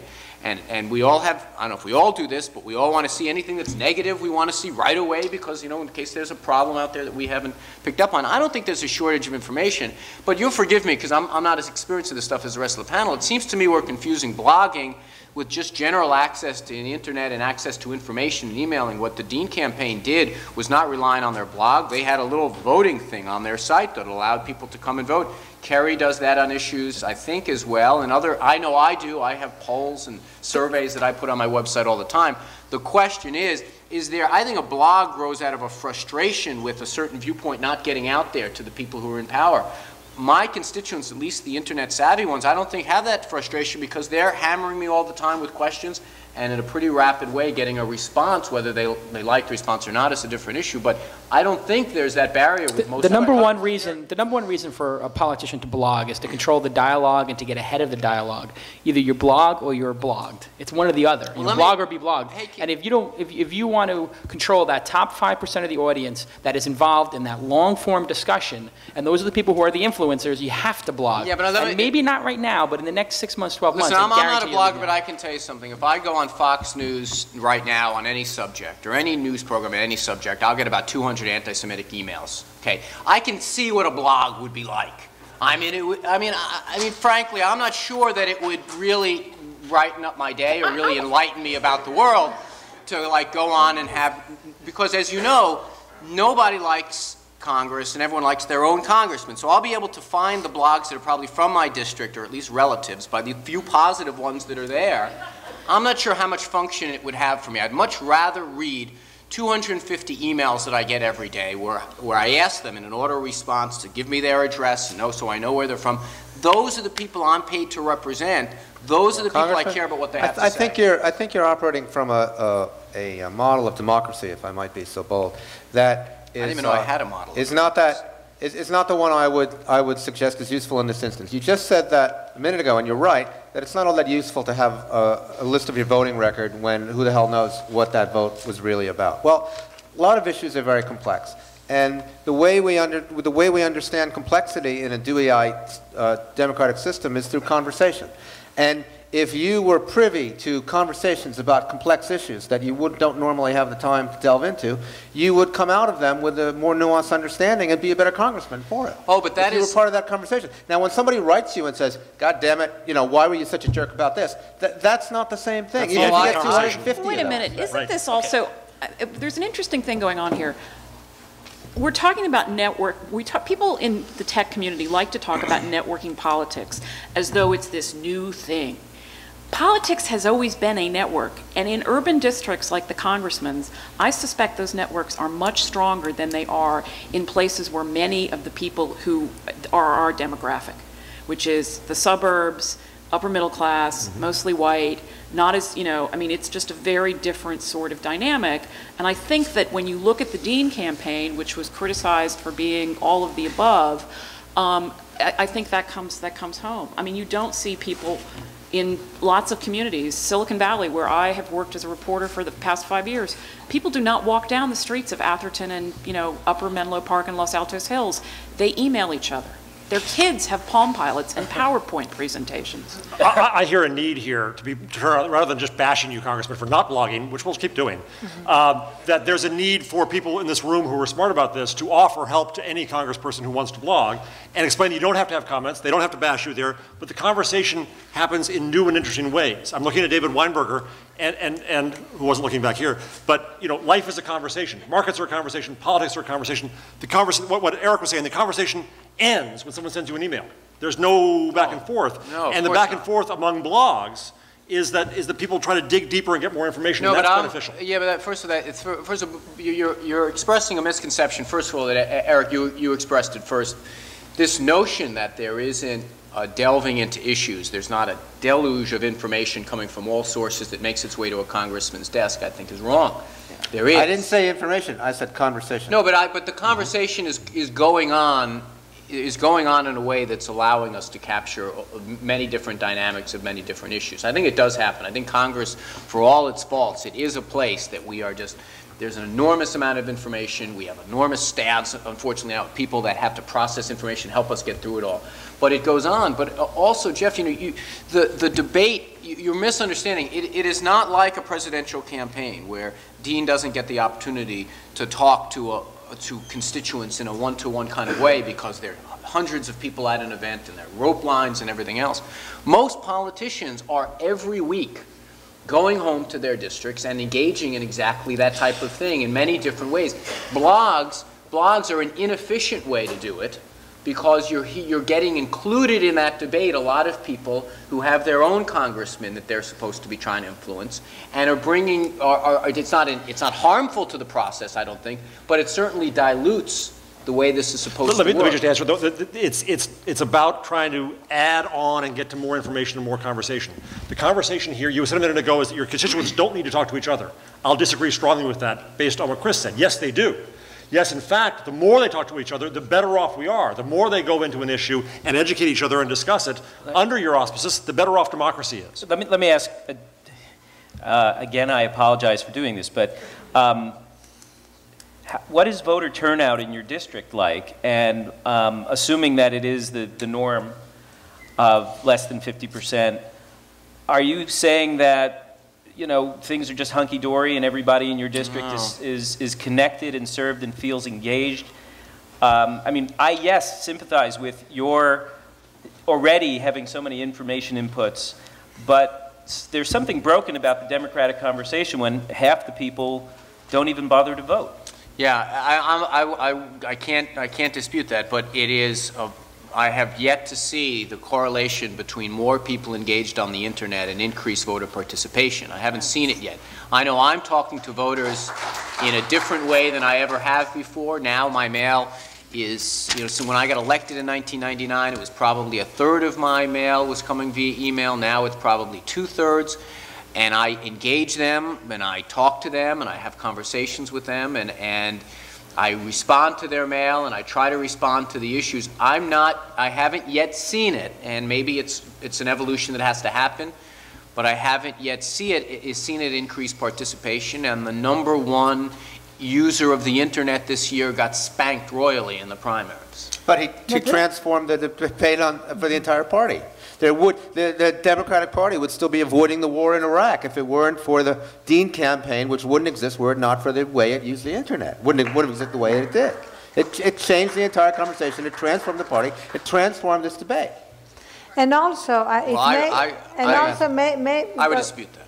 And we all have, I don't know if we all do this, but we all want to see anything that's negative we want to see right away because, in case there's a problem out there that we haven't picked up on. I don't think there's a shortage of information, but you'll forgive me because I'm not as experienced in this stuff as the rest of the panel. It seems to me we're confusing blogging with just general access to the internet and access to information and emailing. What the Dean campaign did was not relying on their blog. They had a little voting thing on their site that allowed people to come and vote. Kerry does that on issues, I think, as well. And I know I do. I have polls and surveys that I put on my website all the time. The question is there, I think a blog grows out of a frustration with a certain viewpoint not getting out there to the people who are in power. My constituents, at least the internet savvy ones, I don't think have that frustration because they're hammering me all the time with questions and in a pretty rapid way getting a response. Whether they like the response or not is a different issue, but I don't think there's that barrier with most the number of our one reason for a politician to blog is to control the dialogue and to get ahead of the dialogue. Either you blog or you're blogged. It's one or the other. You blog or be blogged. And if you want to control that top 5% of the audience that is involved in that long form discussion, and those are the people who are the influencers, you have to blog. Yeah, but and maybe not right now, but in the next 6 months, 12 months. I'm not a blogger, but I can tell you something. If I go on Fox News right now on any subject or any news program on any subject, I'll get about 200 anti-Semitic emails. Okay, I can see what a blog would be like. I mean, frankly, I'm not sure that it would really brighten up my day or really enlighten me about the world to go on and have, because as you know, nobody likes Congress and everyone likes their own congressman. So I'll be able to find the blogs that are probably from my district or at least relatives by the few positive ones that are there. I'm not sure how much function it would have for me. I'd much rather read 250 emails that I get every day where I ask them in an order of response to give me their address so I know where they're from. Those are the people I'm paid to represent. Those are the people I care about what they have to say. I think you're operating from a model of democracy, if I might be so bold, that is, I didn't even know I had a model. It's not the one I would suggest is useful in this instance. You just said that a minute ago, and you're right, that it's not all that useful to have a list of your voting record when who the hell knows what that vote was really about. Well, a lot of issues are very complex. And the way we understand complexity in a Deweyite democratic system is through conversation. And if you were privy to conversations about complex issues that you don't normally have the time to delve into, you would come out of them with a more nuanced understanding and be a better congressman for it. Oh, but that if you were part of that conversation. Now, when somebody writes you and says, "God damn it, why were you such a jerk about this?" That's not the same thing. That's Even if you get 250 Wait a of those. minute, isn't this also, there's an interesting thing going on here. We're talking about people in the tech community like to talk about networking politics as though it's this new thing. Politics has always been a network, and in urban districts like the Congressman's, I suspect those networks are much stronger than they are in places where many of the people who are our demographic, which is the suburbs, upper middle class, mostly white, not as, I mean, it's just a very different sort of dynamic. And I think that when you look at the Dean campaign, which was criticized for being all of the above, I think that comes home. I mean, you don't see people in lots of communities, Silicon Valley, where I have worked as a reporter for the past 5 years, people do not walk down the streets of Atherton and, Upper Menlo Park and Los Altos Hills. They email each other. Their kids have Palm Pilots and PowerPoint presentations. I hear a need here to turn, rather than just bashing you, Congressman, for not blogging, which we'll keep doing, that there's a need for people in this room who are smart about this to offer help to any congressperson who wants to blog and explain that you don't have to have comments, they don't have to bash you there, but the conversation happens in new and interesting ways. I'm looking at David Weinberger, and who wasn't looking back here, but life is a conversation. Markets are a conversation, politics are a conversation. What Eric was saying, the conversation ends when someone sends you an email. There's no back and forth. No, and the back and forth among blogs is that people try to dig deeper and get more information. No, and that's but beneficial. Yeah, but first of all, you're expressing a misconception. First of all, that Eric, you expressed it first. This notion that there isn't delving into issues, there's not a deluge of information coming from all sources that makes its way to a congressman's desk, I think is wrong. There is. I didn't say information. I said conversation. No, but the conversation is going on in a way that's allowing us to capture many different dynamics of many different issues. I think it does happen. I think Congress, for all its faults, it is a place that we are just, there's an enormous amount of information. We have enormous staffs, unfortunately, now people that have to process information, help us get through it all. But it goes on. But also, Jeff, the debate, you're misunderstanding. It is not like a presidential campaign where Dean doesn't get the opportunity to talk to constituents in a one-to-one kind of way because there are hundreds of people at an event and there are rope lines and everything else. Most politicians are every week going home to their districts and engaging in exactly that type of thing in many different ways. Blogs are an inefficient way to do it because you're getting included in that debate a lot of people who have their own congressmen that they're supposed to be trying to influence and are bringing, it's not harmful to the process, I don't think, but it certainly dilutes the way this is supposed to work. Let me just answer. It's about trying to add on and get to more information and more conversation. The conversation here, you said a minute ago, is that your constituents don't need to talk to each other. I'll disagree strongly with that based on what Chris said. Yes, they do. Yes, in fact, the more they talk to each other, the better off we are. The more they go into an issue and educate each other and discuss it under your auspices, the better off democracy is. Let me ask, again, I apologize for doing this, but what is voter turnout in your district like? And assuming that it is the norm of less than 50%, are you saying that things are just hunky-dory and everybody in your district is connected and served and feels engaged? I mean, yes, sympathize with your already having so many information inputs, but there's something broken about the democratic conversation when half the people don't even bother to vote. Yeah, I can't dispute that, but it is I have yet to see the correlation between more people engaged on the internet and increased voter participation. I haven't seen it yet. I know I'm talking to voters in a different way than I ever have before. Now my mail is, so when I got elected in 1999, it was probably 1/3 of my mail was coming via email. Now it's probably 2/3. And I engage them, and I talk to them, and I have conversations with them, and I respond to their mail, and I try to respond to the issues. I haven't yet seen it, and maybe it's an evolution that has to happen, but I haven't yet seen it increase participation, and the #1 user of the internet this year got spanked royally in the primaries. But he transformed the debate for the entire party. The Democratic Party would still be avoiding the war in Iraq if it weren't for the Dean campaign, which wouldn't exist were it not for the way it used the internet. Wouldn't exist the way it did. It changed the entire conversation. It transformed the party. It transformed this debate. And also, I would dispute that.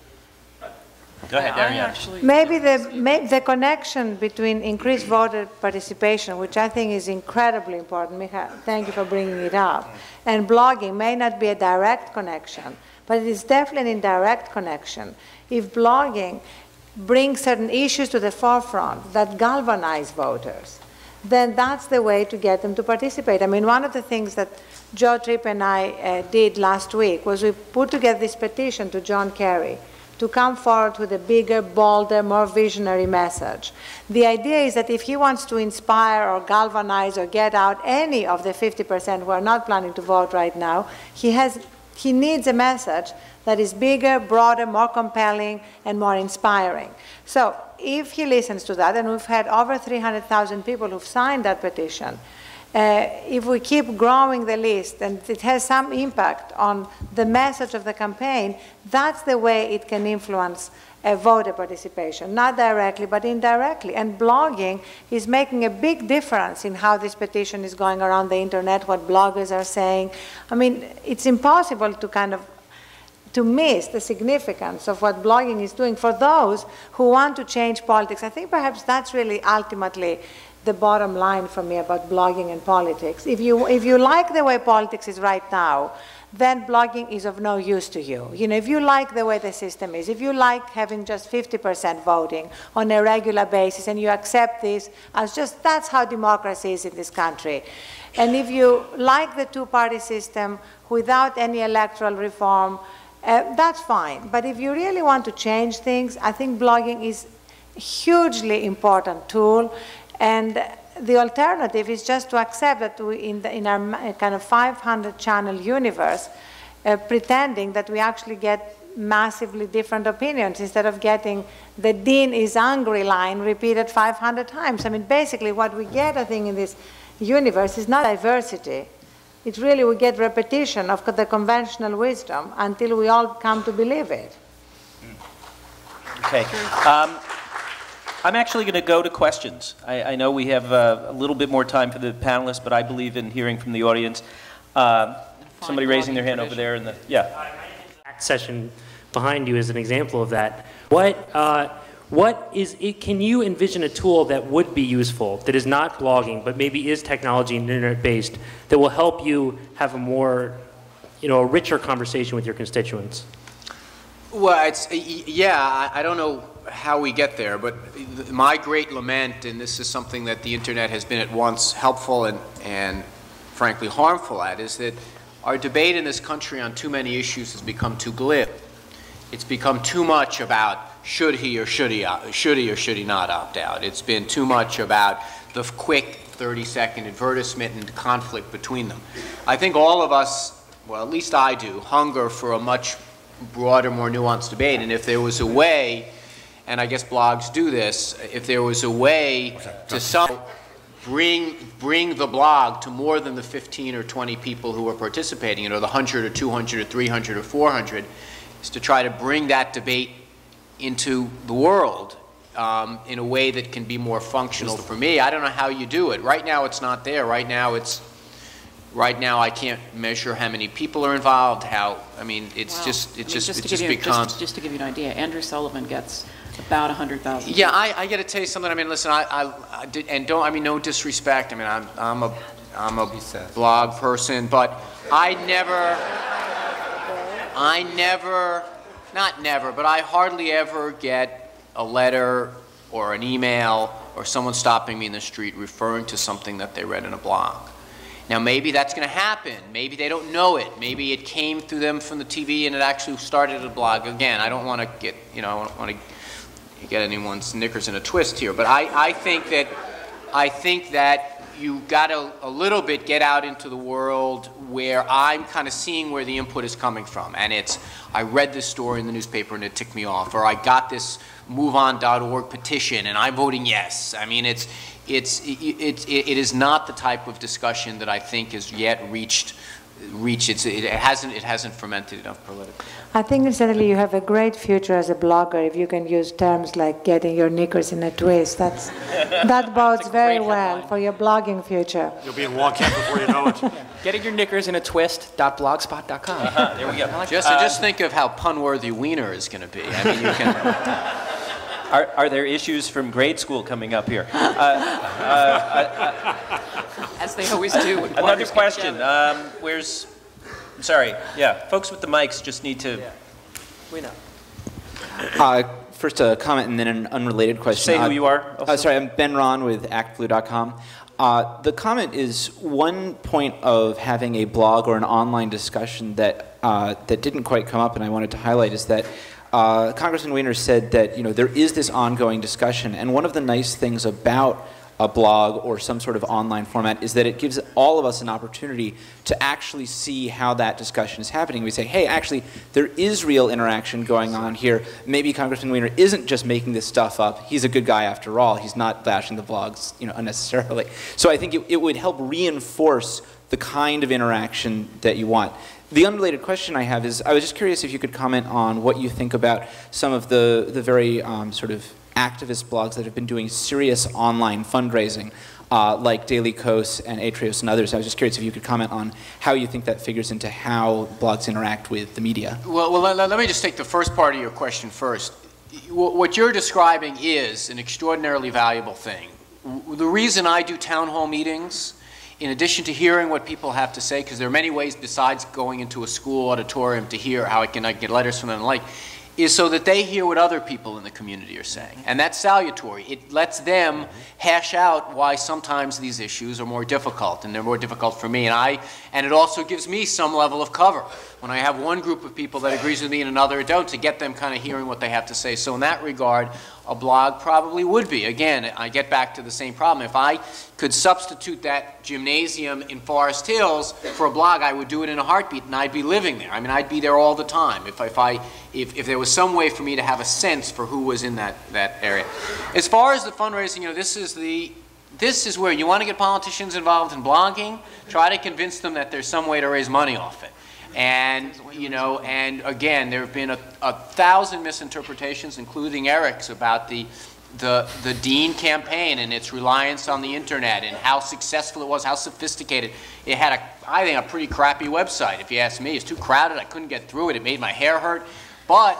Go ahead, Ariane. Maybe the connection between increased voter participation, which I think is incredibly important, Micha, thank you for bringing it up, and blogging may not be a direct connection, but it is definitely an indirect connection. If blogging brings certain issues to the forefront that galvanize voters, then that's the way to get them to participate. I mean, one of the things that Joe Tripp and I did last week was we put together this petition to John Kerry to come forward with a bigger, bolder, more visionary message. The idea is that if he wants to inspire or galvanize or get out any of the 50% who are not planning to vote right now, he needs a message that is bigger, broader, more compelling, and more inspiring. So if he listens to that, and we've had over 300,000 people who've signed that petition, if we keep growing the list and it has some impact on the message of the campaign, that's the way it can influence voter participation, not directly but indirectly. And blogging is making a big difference in how this petition is going around the internet, what bloggers are saying. I mean, it's impossible to miss the significance of what blogging is doing for those who want to change politics. I think perhaps that's really ultimately the bottom line for me about blogging and politics. If you like the way politics is right now, then blogging is of no use to you. You know, if you like the way the system is, if you like having just 50% voting on a regular basis and you accept this as just that's how democracy is in this country, and if you like the two-party system without any electoral reform, that's fine. But if you really want to change things, I think blogging is a hugely important tool. And the alternative is just to accept that in our kind of 500-channel universe, pretending that we actually get massively different opinions instead of getting the Dean is angry line repeated 500 times. I mean, basically what we get, I think, in this universe is not diversity. It's really we get repetition of the conventional wisdom until we all come to believe it. Okay. I'm actually going to go to questions. I know we have a little bit more time for the panelists, but I believe in hearing from the audience. Somebody raising their hand over there in the, yeah. Session behind you is an example of that. Can you envision a tool that would be useful, that is not blogging, but maybe is technology and internet-based, that will help you have a more, a richer conversation with your constituents? Well, I don't know how we get there, but my great lament, and this is something that the internet has been at once helpful and frankly harmful at, is that our debate in this country on too many issues has become too glib. It's become too much about should he or should he not opt out. It's been too much about the quick 30-second advertisement and conflict between them. I think all of us, well, at least I do, hunger for a much broader, more nuanced debate. And if there was a way, and I guess blogs do this, if there was a way to bring the blog to more than the 15 or 20 people who are participating, or the 100 or 200 or 300 or 400, is to try to bring that debate into the world in a way that can be more functional for me. I don't know how you do it. Right now it's not there. Right now I can't measure how many people are involved, Just to give you an idea, Andrew Sullivan gets about 100,000. Yeah, I got to tell you something. I mean, listen, no disrespect. I mean, I'm a blog person, but I hardly ever get a letter or an email or someone stopping me in the street referring to something that they read in a blog. Now, maybe that's going to happen. Maybe they don't know it. Maybe it came through them from the TV and it actually started a blog. Again, I don't want to get, I don't want to get anyone's knickers in a twist here, but I think that you got to a little bit get out into the world where I'm kind of seeing where the input is coming from, and it's I read this story in the newspaper and it ticked me off, or I got this MoveOn.org petition and I'm voting yes. I mean, it is not the type of discussion that I think has yet reached it hasn't fermented enough politically. I think incidentally you have a great future as a blogger if you can use terms like getting your knickers in a twist. That bodes very well for your blogging future. You'll be in log camp before you know it. Getting your knickers in a twist.blogspot.com. There we go. Just think of how pun-worthy Wiener is going to be. I mean, you can. Are there issues from grade school coming up here? As they always do. Another question. Where's Sorry, yeah, folks with the mics just need to We know. First a comment and then an unrelated question. say who you are. Also. Sorry, I'm Ben Ron with ActBlue.com. The comment is one point of having a blog or an online discussion that that didn't quite come up, and I wanted to highlight is that Congressman Weiner said that there is this ongoing discussion, and one of the nice things about a blog or some sort of online format is that it gives all of us an opportunity to actually see how that discussion is happening. We say, hey, actually, there is real interaction going on here. Maybe Congressman Weiner isn't just making this stuff up. He's a good guy after all. He's not bashing the blogs, unnecessarily. So I think it would help reinforce the kind of interaction that you want. The unrelated question I have is, I was just curious if you could comment on what you think about some of the very sort of activist blogs that have been doing serious online fundraising, like Daily Kos and Atrios and others. I was just curious if you could comment on how you think that figures into how blogs interact with the media. Well, let me just take the first part of your question first. What you're describing is an extraordinarily valuable thing. The reason I do town hall meetings, in addition to hearing what people have to say, because there are many ways besides going into a school auditorium to hear how I can get letters from them and the like, is so that they hear what other people in the community are saying. And that's salutary. It lets them hash out why sometimes these issues are more difficult, and they're more difficult for me. And it also gives me some level of cover when I have one group of people that agrees with me and another don't, to get them kind of hearing what they have to say. So in that regard, a blog probably would be. Again, I get back to the same problem. If I could substitute that gymnasium in Forest Hills for a blog, I would do it in a heartbeat, and I'd be living there. I mean, I'd be there all the time if there was some way for me to have a sense for who was in that area. As far as the fundraising, this is where you want to get politicians involved in blogging, try to convince them that there's some way to raise money off it. And, and again, there have been 1,000 misinterpretations, including Eric's, about the Dean campaign and its reliance on the internet and how successful it was, how sophisticated. It had, I think, a pretty crappy website, if you ask me. It's too crowded. I couldn't get through it. It made my hair hurt. But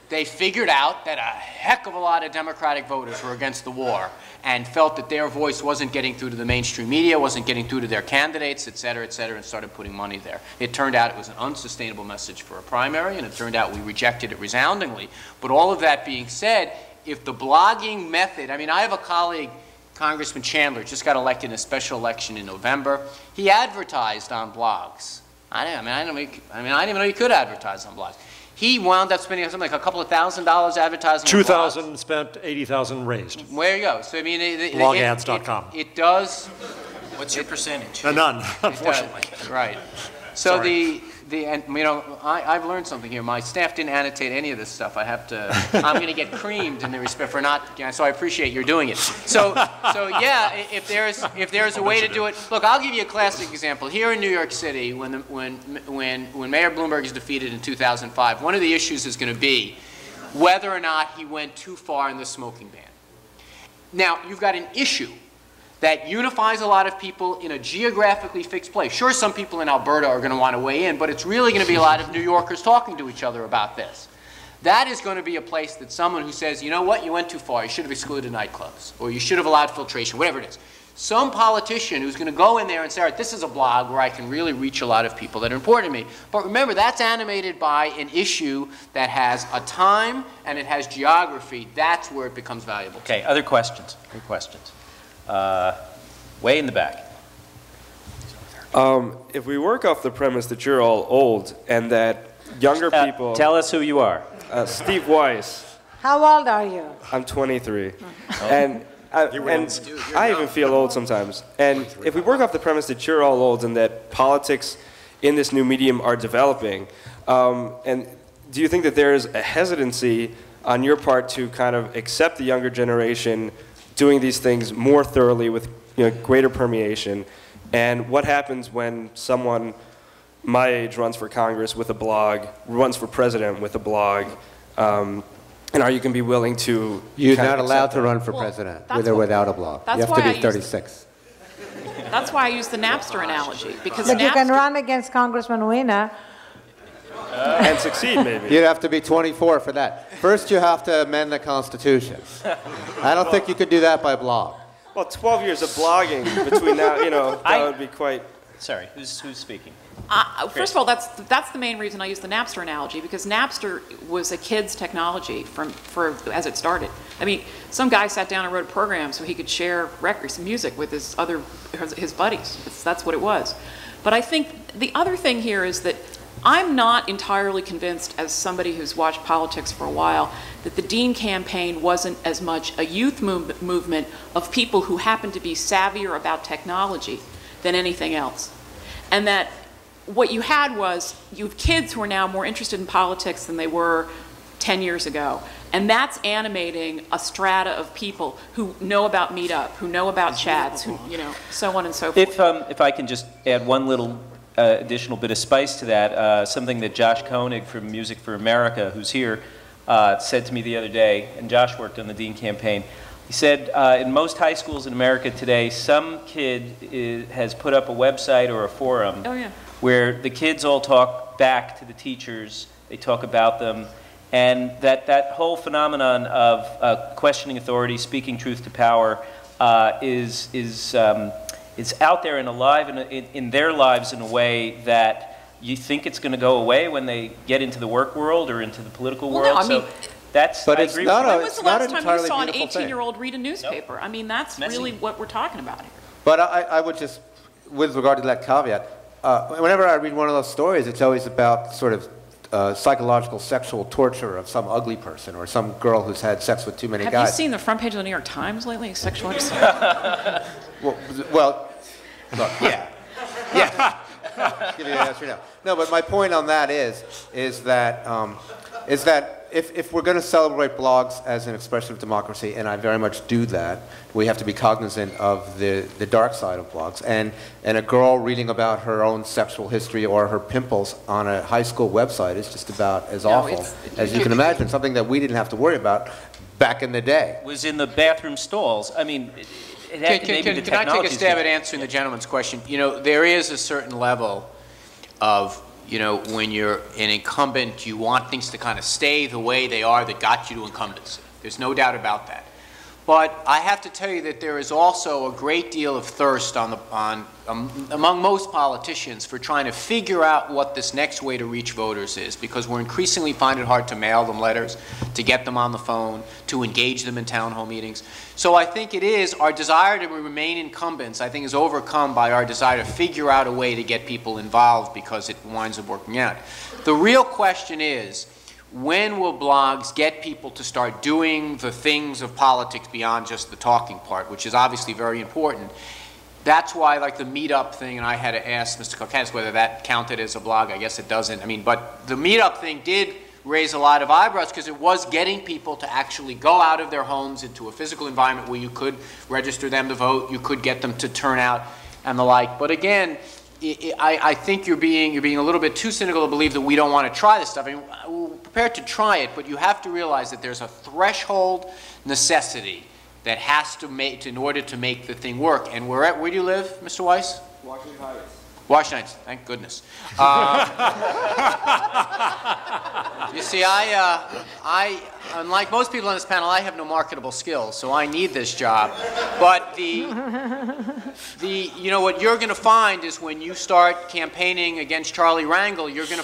they figured out that a heck of a lot of Democratic voters were against the war and felt that their voice wasn't getting through to the mainstream media, wasn't getting through to their candidates, et cetera, and started putting money there. It turned out it was an unsustainable message for a primary, and it turned out we rejected it resoundingly. But all of that being said, if the blogging method, I mean, I have a colleague, Congressman Chandler, just got elected in a special election in November. He advertised on blogs. I didn't even know you could advertise on blogs. He wound up spending something like a couple of $1,000 advertising. $2,000 spent, $80,000 raised. There you go. So I mean, blogads.com. It does. What's your percentage? None, unfortunately. Right. So Sorry. I've learned something here. My staff didn't annotate any of this stuff. I'm going to get creamed in the respect for not. So I appreciate you're doing it. So yeah, if there's a way to do it. Look, I'll give you a classic example. Here in New York City, when Mayor Bloomberg is defeated in 2005, one of the issues is going to be whether or not he went too far in the smoking ban. Now, you've got an issue that unifies a lot of people in a geographically fixed place. Sure, some people in Alberta are going to want to weigh in, but it's really going to be a lot of New Yorkers talking to each other about this. That is going to be a place that someone who says, you know what, you went too far, you should have excluded nightclubs, or you should have allowed filtration, whatever it is. Some politician who's going to go in there and say, all right, this is a blog where I can really reach a lot of people that are important to me. But remember, that's animated by an issue that has a time and it has geography. That's where it becomes valuable. Okay, other questions? Any questions? Way in the back. If we work off the premise that you're all old and that younger people... Tell us who you are. Steve Weiss. How old are you? I'm 23. And I even feel old sometimes. And if we work off the premise that you're all old and that politics in this new medium are developing, and do you think that there's a hesitancy on your part to kind of accept the younger generation doing these things more thoroughly with greater permeation? And what happens when someone my age runs for Congress with a blog, runs for president with a blog, and are you going to be willing to... You're not allowed to run for president with or without a blog. You have to be 36. That's why I use the Napster analogy, because But Napster, you can run against Congressman Weiner. And succeed, maybe. You'd have to be 24 for that. First, you have to amend the Constitution. I don't think you could do that by blog. Well, 12 years of blogging between now, that would be quite... Sorry, who's speaking? First of all, that's the main reason I use the Napster analogy, because Napster was a kid's technology as it started. I mean, some guy sat down and wrote a program so he could share records, music with his buddies. That's what it was. But I think the other thing here is that I'm not entirely convinced, as somebody who's watched politics for a while, that the Dean campaign wasn't as much a youth movement of people who happened to be savvier about technology than anything else. And that what you had was, you have kids who are now more interested in politics than they were 10 years ago. And that's animating a strata of people who know about Meetup, who know about chats, who, so on and so forth. If I can just add one little additional bit of spice to that, something that Josh Koenig from Music for America, who's here, said to me the other day, and Josh worked on the Dean campaign. He said, in most high schools in America today, some kid has put up a website or a forum where the kids all talk back to the teachers, they talk about them, and that whole phenomenon of questioning authority, speaking truth to power, is out there and alive in their lives in a way that you think it's going to go away when they get into the work world or into the political world. No, I mean, but it's not when was the last time you saw an 18-year-old read a newspaper? Nope. I mean, that's really what we're talking about here. But I would just, with regard to that caveat, whenever I read one of those stories, it's always about sort of psychological sexual torture of some ugly person or some girl who's had sex with too many guys. Have you seen the front page of the New York Times lately? Sexual well, look, yeah. Give you the answer now. No, but my point on that is that if we're going to celebrate blogs as an expression of democracy, and I very much do that, we have to be cognizant of the dark side of blogs. And a girl reading about her own sexual history or her pimples on a high school website is just about as awful as you can imagine. Something that we didn't have to worry about back in the day. Was in the bathroom stalls. I mean, can I take a stab at answering the gentleman's question? There is a certain level of, when you're an incumbent, you want things to kind of stay the way they are that got you to incumbency. There's no doubt about that. But I have to tell you that there is also a great deal of thirst among most politicians for trying to figure out what this next way to reach voters is, because we're increasingly finding it hard to mail them letters, to get them on the phone, to engage them in town hall meetings. So I think it is our desire to remain incumbents, I think, is overcome by our desire to figure out a way to get people involved because it winds up working out. The real question is, when will blogs get people to start doing the things of politics beyond just the talking part, which is obviously very important? That's why, like the Meetup thing, and I had to ask Mr. Kokanis whether that counted as a blog. I guess it doesn't. I mean, but the Meetup thing did raise a lot of eyebrows because it was getting people to actually go out of their homes into a physical environment where you could register them to vote, you could get them to turn out and the like. But again, I think you're being a little bit too cynical to believe that we don't want to try this stuff. I mean, we're prepared to try it, but you have to realize that there's a threshold necessity that has to make in order to make the thing work. And where do you live, Mr. Weiss? Washington Heights. Washington Heights, thank goodness. You see, I, unlike most people on this panel, I have no marketable skills, so I need this job. But what you're going to find is when you start campaigning against Charlie Rangel, you're going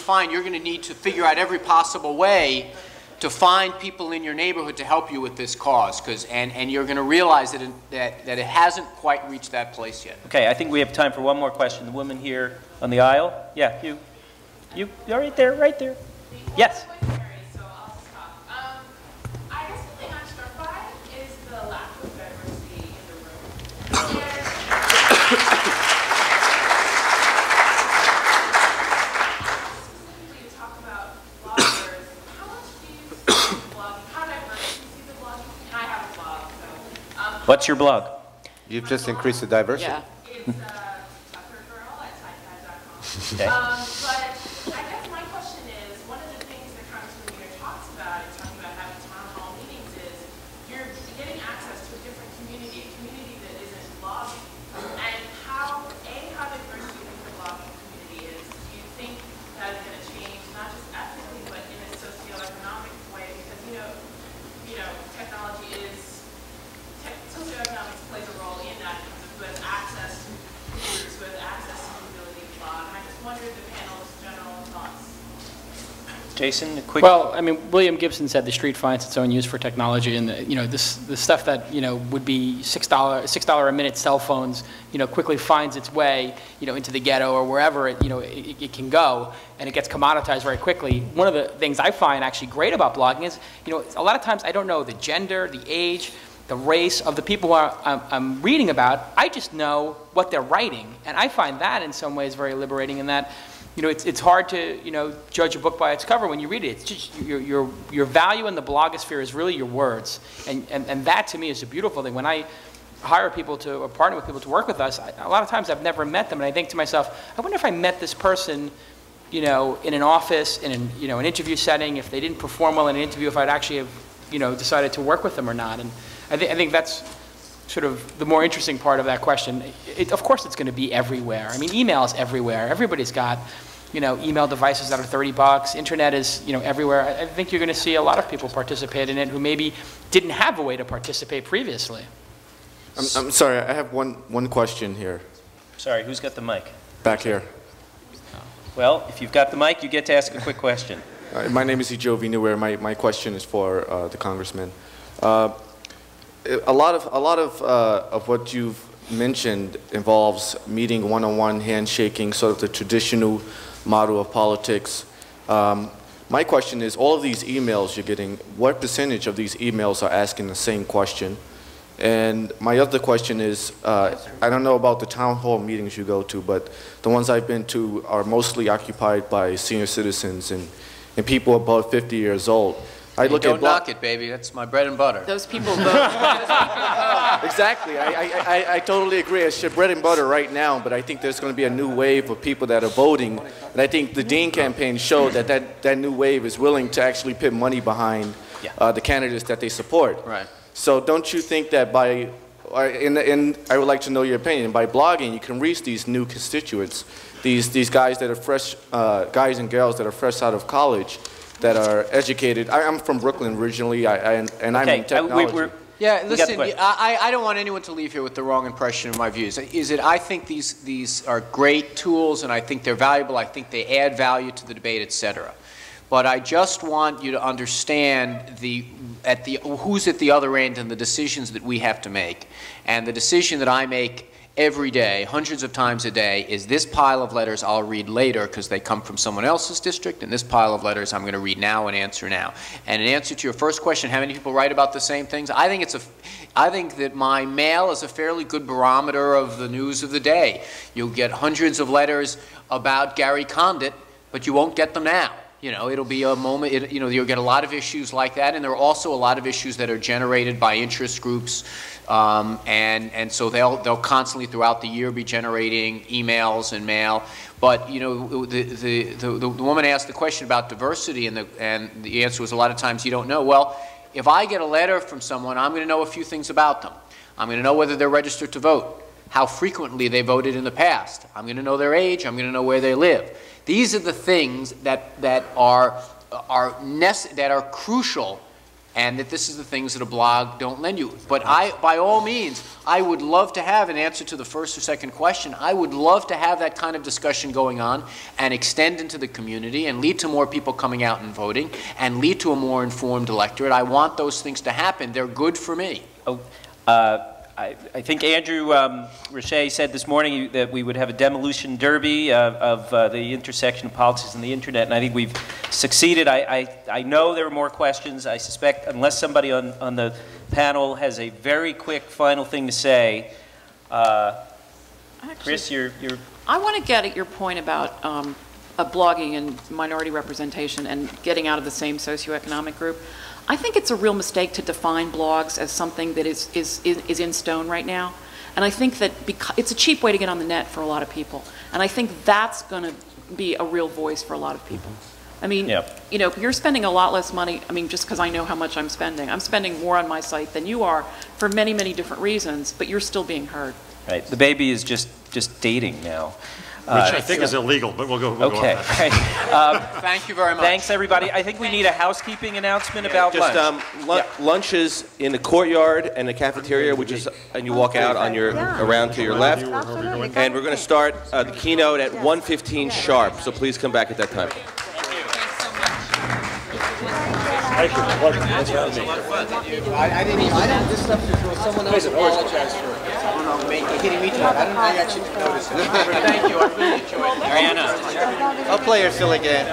to need to figure out every possible way to find people in your neighborhood to help you with this cause, and you're going to realize that it hasn't quite reached that place yet. Okay, I think we have time for one more question. The woman here on the aisle. Yeah, you're right there. Yes. What's your blog? You've just increased the diversity. Yeah. It's tuckergirl@typepad.com. Okay. But I guess my question is, one of the things that Congressman Muir talks about in talking about having town hall meetings is you're getting access to a different community, a community that isn't blogging. And how diverse do you think the blogging community is? Do you think that is going to change, not just ethically, but in a socioeconomic way? Because, technology is... Socioeconomics plays a role in that in terms of who has access to computers, who has access to the ability Jason, a quick... Well, I mean, William Gibson said the street finds its own use for technology, and the stuff that would be $6 a minute cell phones, quickly finds its way, into the ghetto or wherever it can go, and it gets commoditized very quickly. One of the things I find actually great about blogging is, a lot of times I don't know the gender, the age, the race of the people who I'm reading about. I just know what they're writing, and I find that in some ways very liberating in that. It's hard to, judge a book by its cover when you read it. It's just your value in the blogosphere is really your words. And that, to me, is a beautiful thing. When I hire people to, or partner with people to work with us, a lot of times I've never met them, and I think to myself, I wonder if I met this person, in an office, in an interview setting, if they didn't perform well in an interview, if I'd actually have, decided to work with them or not. And I think that's sort of the more interesting part of that question. Of course it's going to be everywhere. I mean, email is everywhere. Everybody's got, email devices that are $30. Internet is, everywhere. I think you're going to see a lot of people participate in it who maybe didn't have a way to participate previously. I'm sorry, I have one question here. Sorry, who's got the mic? Back here. Well, if you've got the mic, you get to ask a quick question. My name is Ijo Vinuwer. My question is for the congressman. A lot of what you've mentioned involves meeting one-on-one, handshaking, sort of the traditional model of politics. My question is, all of these emails you're getting, what percentage of these emails are asking the same question? And my other question is, I don't know about the town hall meetings you go to, but the ones I've been to are mostly occupied by senior citizens and people above 50 years old. Don't knock it, baby. That's my bread and butter. Those people vote. Exactly. I totally agree. It's your bread and butter right now, but I think there's going to be a new wave of people that are voting. And I think the Dean campaign showed that new wave is willing to actually put money behind the candidates that they support. Right. So don't you think that by, and I would like to know your opinion, by blogging you can reach these new constituents, these guys that are fresh, guys and girls that are fresh out of college, that are educated. I'm from Brooklyn originally, and I'm in technology. Yeah, listen, I don't want anyone to leave here with the wrong impression of my views. I think these are great tools, and I think they're valuable. I think they add value to the debate, et cetera. But I just want you to understand who's at the other end and the decisions that we have to make. And the decision that I make every day, hundreds of times a day, is this pile of letters I'll read later because they come from someone else's district, and this pile of letters I'm going to read now and answer now. And in answer to your first question, how many people write about the same things? I think that my mail is a fairly good barometer of the news of the day. You'll get hundreds of letters about Gary Condit, but you won't get them now. It'll be a moment, you'll get a lot of issues like that, and there are also a lot of issues that are generated by interest groups, and so they'll constantly throughout the year be generating emails and mail. But, the woman asked the question about diversity, and the answer was a lot of times you don't know. Well, if I get a letter from someone, I'm going to know a few things about them. I'm going to know whether they're registered to vote, how frequently they voted in the past. I'm going to know their age. I'm going to know where they live. These are the things that are crucial, and that this is the things that a blog don't lend you. But by all means, I would love to have an answer to the first or second question. I would love to have that kind of discussion going on and extend into the community and lead to more people coming out and voting and lead to a more informed electorate. I want those things to happen. They're good for me. I think Andrew Richet said this morning that we would have a demolition derby of the intersection of politics and the internet, and I think we've succeeded. I know there are more questions. I suspect, unless somebody on the panel has a very quick final thing to say, Chris, you're... I want to get at your point about blogging and minority representation and getting out of the same socioeconomic group. I think it's a real mistake to define blogs as something that is in stone right now. And I think that it's a cheap way to get on the net for a lot of people. And I think that's going to be a real voice for a lot of people. I mean, you're spending a lot less money, just because I know how much I'm spending. I'm spending more on my site than you are for many, many different reasons, but you're still being heard. Right. The baby is just dating now. Which I think is illegal, but we'll go on that. Thank you very much. Thanks, everybody. I think we need a housekeeping announcement about lunch. Lunch is in the courtyard and the cafeteria, which is, and you walk out on around to your left. And we're going to start the keynote at 1:15 sharp, so please come back at that time. Thank you so much. Thank you. Pleasure. Thanks for having me. I didn't, this stuff was someone else apologized for hitting me tonight. I don't know, I actually noticed it. Thank you, I really enjoyed it. I'll play your silly game.